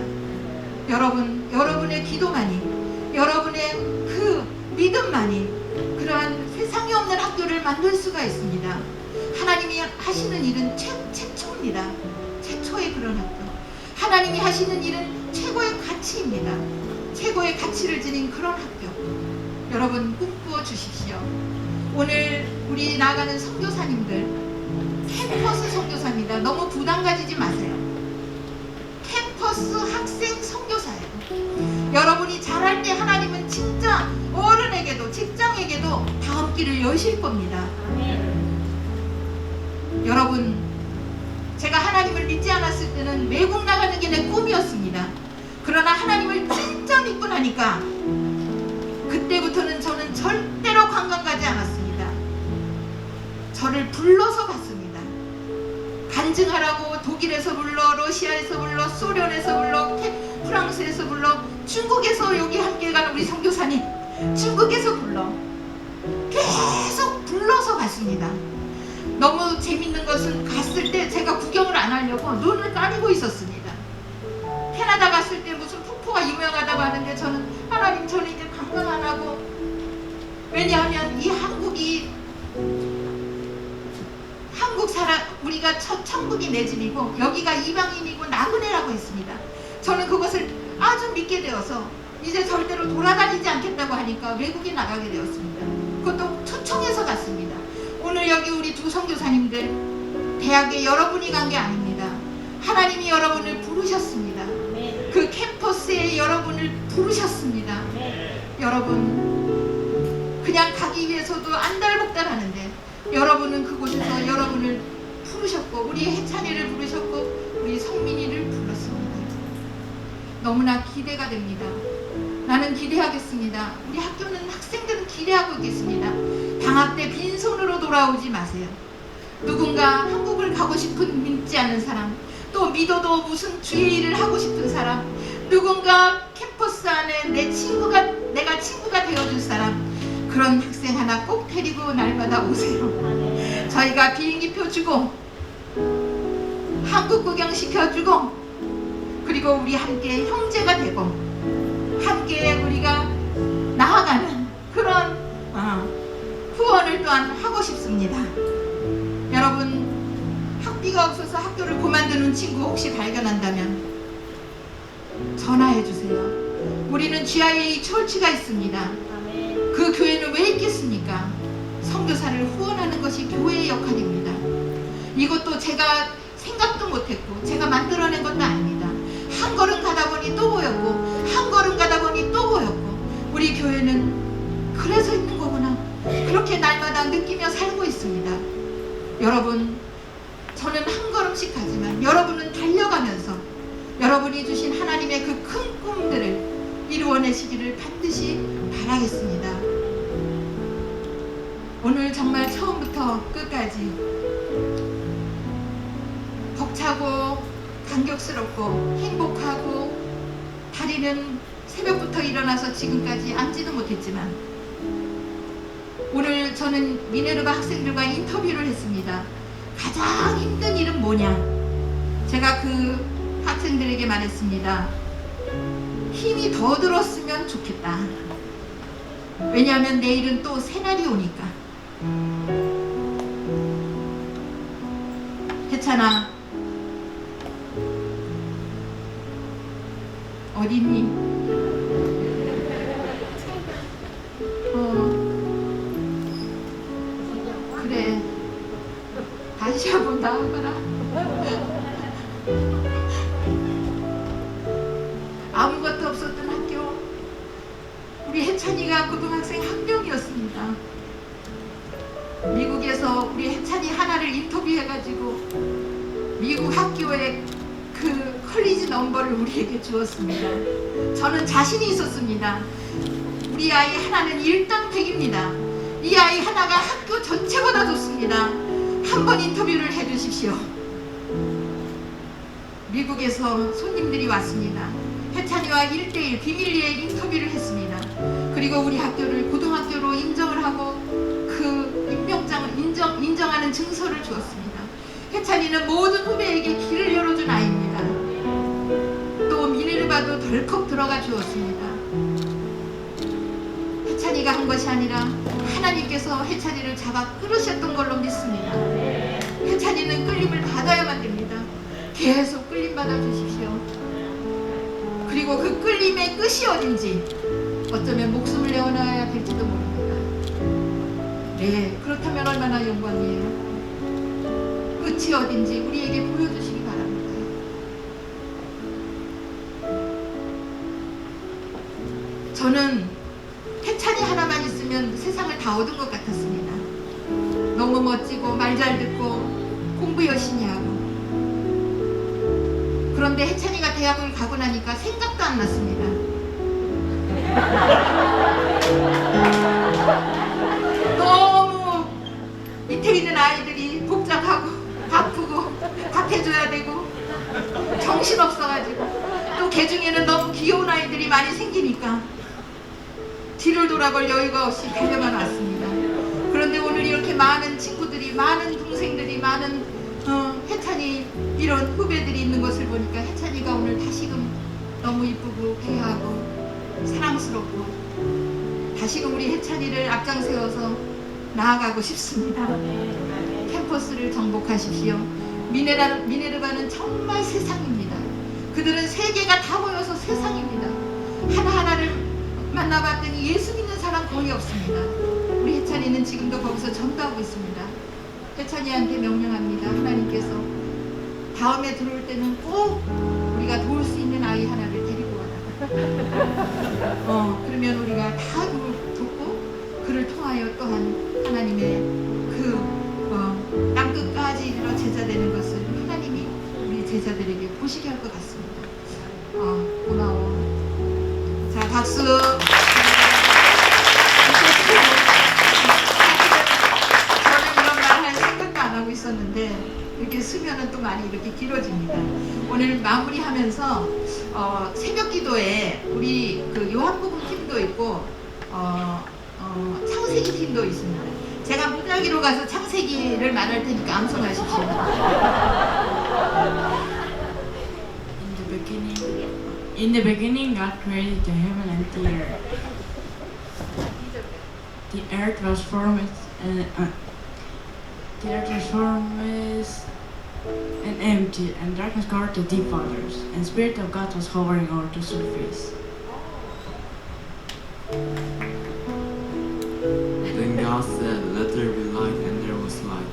여러분, 여러분의 기도만이, 여러분의 그 믿음만이 그러한 세상에 없는 학교를 만들 수가 있습니다. 하나님이 하시는 일은 최초입니다. 최초의 그런 학교. 하나님이 하시는 일은 최고의 가치입니다. 최고의 가치를 지닌 그런 학교. 여러분, 꿈꾸어 주십시오. 오늘 우리 나가는 선교사님들 캠퍼스 선교사입니다. 너무 부담 가지지 마세요. 캠퍼스 학생 선교사예요. 여러분이 잘할 때 하나님은 진짜 어른에게도 직장에게도 다음 길을 여실 겁니다. 여러분, 제가 하나님을 믿지 않았을 때는 외국 나가는 게 내 꿈이었습니다. 그러나 하나님을 진짜 믿고 나니까 그때부터는 저는 절대로 관광 가지 않았습니다. 저를 불러서 갔습니다. 간증하라고 독일에서 불러, 러시아에서 불러, 소련에서 불러, 프랑스에서 불러, 중국에서 여기 함께 가는 우리 선교사님, 중국에서 불러, 계속 불러서 갔습니다. 너무 재밌는 것은 갔을 때 제가 구경을 안 하려고 눈을 가리고 있었습니다. 캐나다 갔을 때 무슨 폭포가 유명하다고 하는데 저는 하나님, 저는 이제 관광 안 하고, 왜냐하면 이 한국이 한국 사람, 우리가 천국이 내 집이고 여기가 이방인이고 나그네라고 했습니다. 저는 그것을 아주 믿게 되어서 이제 절대로 돌아다니지 않겠다고 하니까 외국에 나가게 되었습니다. 그것도 초청해서 갔습니다. 오늘 오늘 여기 우리 두 선교사님들 대학에 여러분이 간 게 아닙니다. 하나님이 여러분을 부르셨습니다. 그 캠퍼스에 여러분을 부르셨습니다. 여러분 그냥 가기 위해서도 안달복달하는데 여러분은 그곳에서 여러분을 부르셨고 우리 해찬이를 부르셨고 우리 성민이를 불렀습니다. 너무나 기대가 됩니다. 나는 기대하겠습니다. 우리 학교는 학생들은 기대하고 있겠습니다. 방학 때 빈손으로 돌아오지 마세요. 누군가 한국을 가고 싶은 믿지 않는 사람, 또 믿어도 무슨 주의 일을 하고 싶은 사람, 누군가 캠퍼스 안에 내가 친구가 되어줄 사람, 그런 학생 하나 꼭 데리고 날마다 오세요. 저희가 비행기표 주고 한국 구경 시켜주고 그리고 우리 함께 형제가 되고 함께 우리가 나아가는 그런 후원을 또한 하고 싶습니다. 여러분 학비가 없어서 학교를 그만두는 친구 혹시 발견한다면 전화해 주세요. 우리는 GIA 철치가 있습니다. 그 교회는 왜 있겠습니까? 선교사를 후원하는 것이 교회의 역할입니다. 이것도 제가 생각도 못했고 제가 만들어낸 것도 아닙니다. 한 걸음 가다 보니 또 보였고 한 걸음 가다 보니 또 보였고 우리 교회는 그래서 있는 거구나, 그렇게 날마다 느끼며 살고 있습니다. 여러분 저는 한 걸음씩 가지만 여러분은 달려가면서 여러분이 주신 하나님의 그 큰 꿈들을 이루어내시기를 반드시 바라겠습니다. 오늘 정말 처음부터 끝까지 벅차고 감격스럽고 행복하고 다리는 새벽부터 일어나서 지금까지 앉지도 못했지만 오늘 저는 미네르바 학생들과 인터뷰를 했습니다. 가장 힘든 일은 뭐냐? 제가 그 학생들에게 말했습니다. 힘이 더 들었으면 좋겠다. 왜냐하면 내일은 또 새날이 오니까. 혜찬아 어딨니? 그래 다시 한번 나와봐라. 아무것도 없었던 학교, 우리 혜찬이가 고등학생 한 명이었습니다. 미국에서 우리 혜찬이 하나를 인터뷰해가지고 미국 학교의 그 컬리지 넘버를 우리에게 주었습니다. 저는 자신이 있었습니다. 우리 아이 하나는 일당백입니다. 이 아이 하나가 학교 전체보다 좋습니다. 한번 인터뷰를 해주십시오. 미국에서 손님들이 왔습니다. 혜찬이와 1대1 비밀리에 인터뷰를 했습니다. 그리고 우리 학교를 고등학교로 인정을 하고 그 임명장을 인정하는 증서를 주었습니다. 혜찬이는 모든 후배에게 길을 열어준 아이입니다. 또 미네르바도 덜컥 들어가 주었습니다. 혜찬이가 한 것이 아니라 하나님께서 혜찬이를 잡아 끌으셨던 걸로 믿습니다. 혜찬이는 끌림을 받아야만 됩니다. 계속 끌림 받아 주십시오. 그리고 그 끌림의 끝이 어딘지 어쩌면 목숨을 내어놔야 될지도 모릅니다. 네, 그렇다면 얼마나 영광이에요. 끝이 어딘지 우리에게 보여주시기 바랍니다. 저는 혜찬이 하나만 있으면 세상을 다 얻은 것 같았습니다. 너무 멋지고 말 잘 듣고 공부 열심히 하고. 그런데 혜찬이가 대학을 가고 나니까 생각도 안 났습니다. 너무 밑에 있는 아이들이 복잡하고 바쁘고 답해줘야 되고 정신없어가지고 또 개중에는 너무 귀여운 아이들이 많이 생기니까 뒤를 돌아볼 여유가 없이 달려만 왔습니다. 그런데 오늘 이렇게 많은 친구들이, 많은 동생들이, 많은 혜찬이 이런 후배들이 있는 것을 보니까 혜찬이가 오늘 다시금 너무 이쁘고 귀하고 사랑스럽고 다시금 우리 혜찬이를 앞장세워서 나아가고 싶습니다. 캠퍼스를 정복하십시오. 미네르바는 정말 세상입니다. 그들은 세계가 다 모여서 세상입니다. 하나하나를 만나봤더니 예수 믿는 사람 거의 없습니다. 우리 혜찬이는 지금도 거기서 전도하고 있습니다. 회찬이한테 명령합니다. 하나님께서 다음에 들어올 때는 꼭 우리가 도울 수 있는 아이 하나를 데리고 와라. 그러면 우리가 다 돕고 그를 통하여 또한 하나님의 그 땅끝까지 이르러 제자되는 것을 하나님이 우리 제자들에게 보시게 할 것 같습니다. 고마워. 자, 박수. 저는 이런 말 할 생각도 안 하고 있었는데 이렇게 쓰면은 또 많이 이렇게 길어집니다. 오늘 마무리하면서 새벽 기도에 우리 그 요한복음 팀도 있고 창세기 팀도 있습니다. 제가 문화기로 가서 창세기를 말할 테니까 암송하십시오. In the beginning, God created the heaven and the earth. The earth was formed and empty, and darkness covered the deep waters, and the Spirit of God was hovering over the surface. Then God said, "Let there be light," and there was light.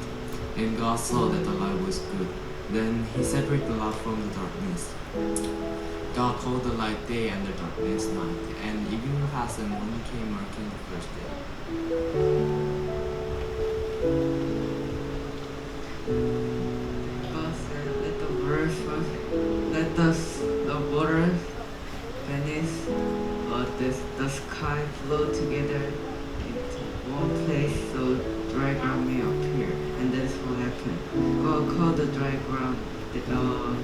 And God saw that the light was good. Then He separated the light from the darkness. God called the light day and the darkness night. And evening passed and morning came, marking the first day. God said, "Let the waters first, let the waters beneath the sky flow together into one place so dry ground may appear." And that is what happened. God called the dry ground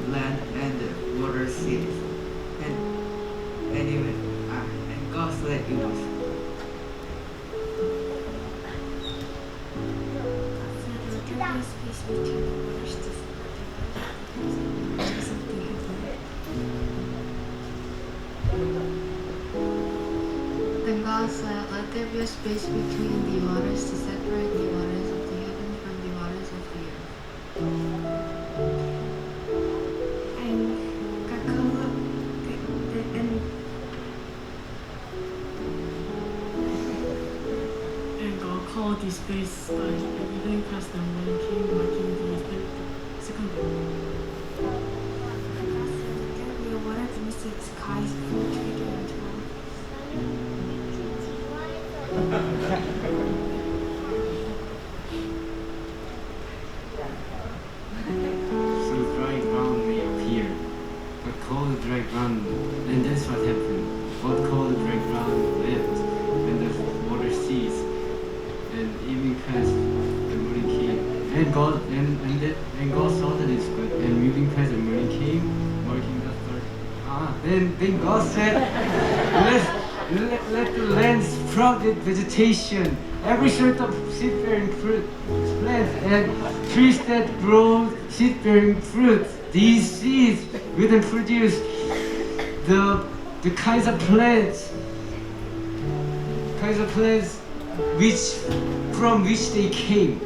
land and the water seas. And God said it was. Then God said, "Let there be a space between the waters to separate the waters of the heaven from the waters of the earth." And God called the space sky, and evening passed and morning came, marking the second day. And God said, "Let there be a water to mix the skies flow together into one." So dry ground may appear. God called the dry ground, and that's what happened. God called the dry ground land, and the water ceased. And evening passed, and morning came. And God saw that it's good. And evening passed, and morning came, marking the third. Then God said, let the land sprout its vegetation, every sort of seed-bearing fruit, plants, and trees that grow seed-bearing fruit. These seeds will then produce the kinds of plants from which they came.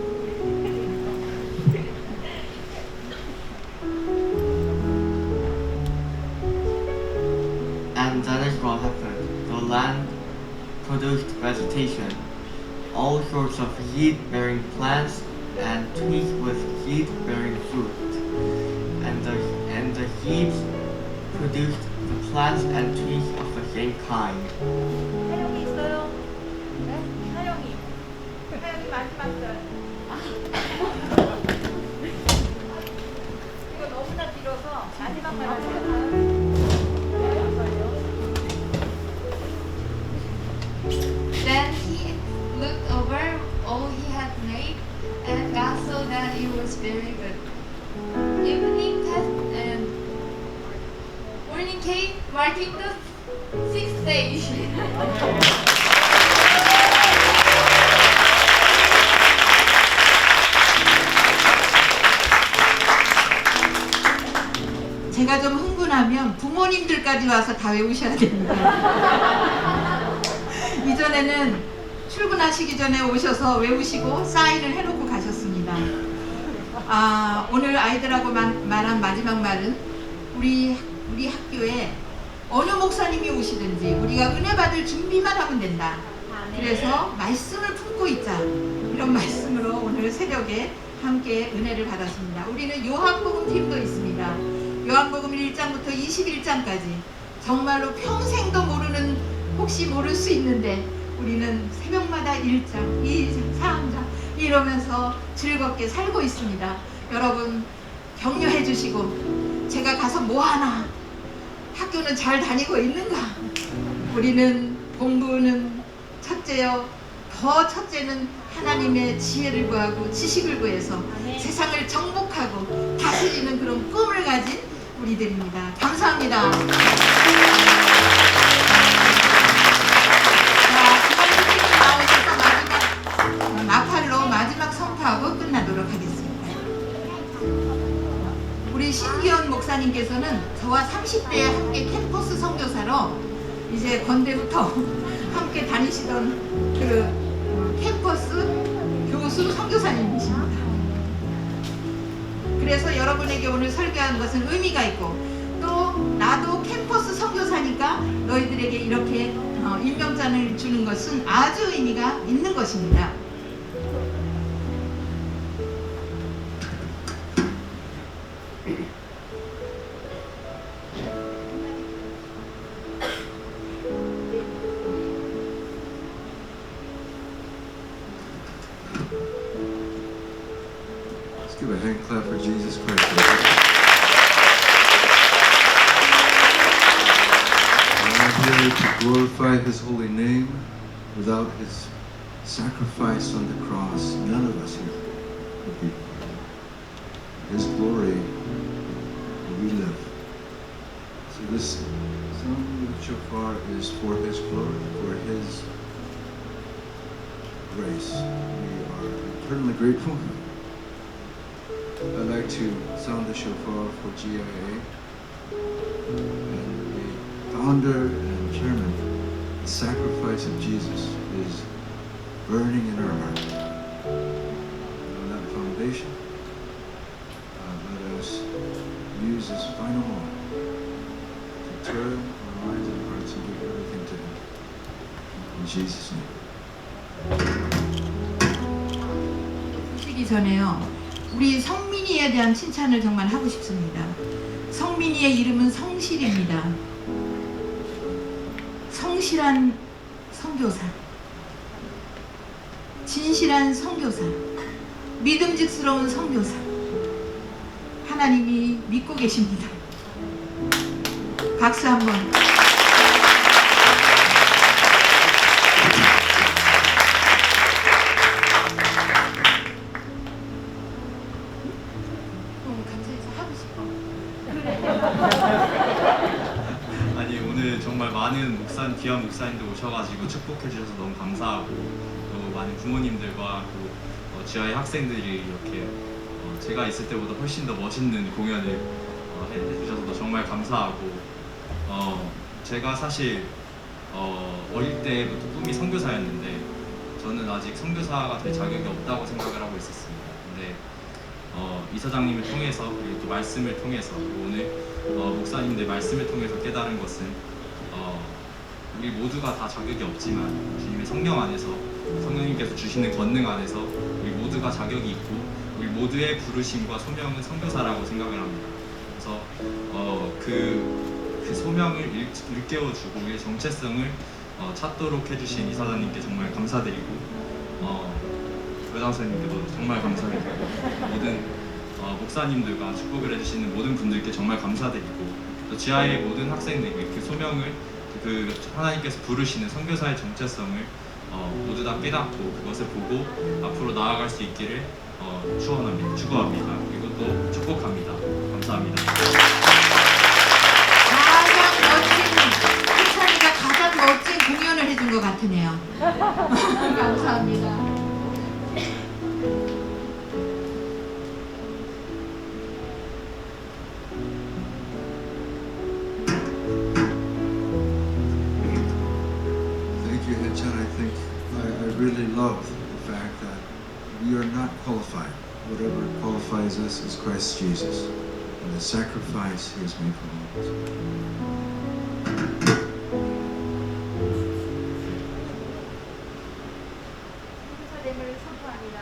And that is what happened. The land produced vegetation, all sorts of seed-bearing plants and trees with seed-bearing fruit. And the seeds produced the plants and trees of the same kind. 사령이 있어요? 네? 사령이 마지막 절. 이거 너무나 길어서 마지막 말 하세요. Then he looked over all he had made, and God saw that it was very good. Evening passed and morning came, marking the sixth day. 제가 좀 흥분하면 부모님들까지 와서 다 외우셔야 됩니다. 이전에는 출근하시기 전에 오셔서 외우시고 사인을 해놓고 가셨습니다. 오늘 아이들하고 말한 마지막 말은 우리 학교에 어느 목사님이 오시든지 우리가 은혜 받을 준비만 하면 된다. 그래서 말씀을 품고 있자. 이런 말씀으로 오늘 새벽에 함께 은혜를 받았습니다. 우리는 요한복음 팀도 있습니다. 요한복음 1장부터 21장까지 정말로 평생도 모르는, 혹시 모를 수 있는데 우리는 새벽마다 1장, 2장, 3장 이러면서 즐겁게 살고 있습니다. 여러분 격려해 주시고, 제가 가서 뭐하나, 학교는 잘 다니고 있는가, 우리는 공부는 첫째요, 더 첫째는 하나님의 지혜를 구하고 지식을 구해서 세상을 정복하고 다스리는 그런 꿈을 가진 우리들입니다. 감사합니다. 자, 이번 선생님 나오셔서 마지막 나팔로 마지막 선포하고 끝나도록 하겠습니다. 우리 신기현 목사님께서는 저와 30대에 함께 캠퍼스 선교사로 이제 건대부터 함께 다니시던 그 캠퍼스 교수 선교사님이십니다. 그래서 여러분에게 오늘 설교한 것은 의미가 있고, 또 나도 캠퍼스 선교사니까 너희들에게 이렇게 임명장을 주는 것은 아주 의미가 있는 것입니다. Let's give a hand clap for Jesus Christ. I'm here to glorify His holy name. Without His sacrifice on the cross, none of us here would be. His glory, we live. So this sound of shofar is for His glory, for His grace. We are eternally grateful. I'd like to sound the shofar for GIA and the founder and chairman. The sacrifice of Jesus is burning in our heart. On that foundation, let us use this final moment to turn our minds and hearts and give everything to Him. In Jesus' name. 쉬기 전에요, 우리 성민이에 대한 칭찬을 정말 하고 싶습니다. 성민이의 이름은 성실입니다. 성실한 선교사, 진실한 선교사, 믿음직스러운 선교사, 하나님이 믿고 계십니다. 박수 한번. 아니, 오늘 정말 많은 귀한 목사님들 오셔가지고 축복해 주셔서 너무 감사하고, 또 많은 부모님들과 또 GIA 학생들이 이렇게 제가 있을 때보다 훨씬 더 멋있는 공연을 해주셔서 정말 감사하고, 제가 사실 어릴 때부터 꿈이 선교사였는데 저는 아직 선교사가 될 자격이 없다고 생각을 하고 있었습니다. 근데 이사장님을 통해서, 그리고 또 말씀을 통해서, 그리고 오늘 목사님들 말씀을 통해서 깨달은 것은 우리 모두가 다 자격이 없지만 주님의 성령 안에서, 성령님께서 주시는 권능 안에서 우리 모두가 자격이 있고, 우리 모두의 부르심과 소명은 선교사라고 생각을 합니다. 그래서 그 소명을 일깨워주고 우리의 정체성을 찾도록 해주신 이사장님께 정말 감사드리고, 교장선생님께도 정말 감사드리고, 모든 목사님들과 축복을 해주시는 모든 분들께 정말 감사드리고, 또 GIA의 모든 학생들에게 그 소명을, 그 하나님께서 부르시는 선교사의 정체성을 모두 다 깨닫고 그것을 보고 앞으로 나아갈 수 있기를 축원합니다. 그리고 또 축복합니다. 감사합니다. 희찬이가 가장 멋진 공연을 해준 것 같으네요. 감사합니다. Thank you, Hechan. I really love the fact that we are not qualified. Whatever qualifies us is Christ Jesus and the sacrifice He has made for us. 선포됩을 선포합니다.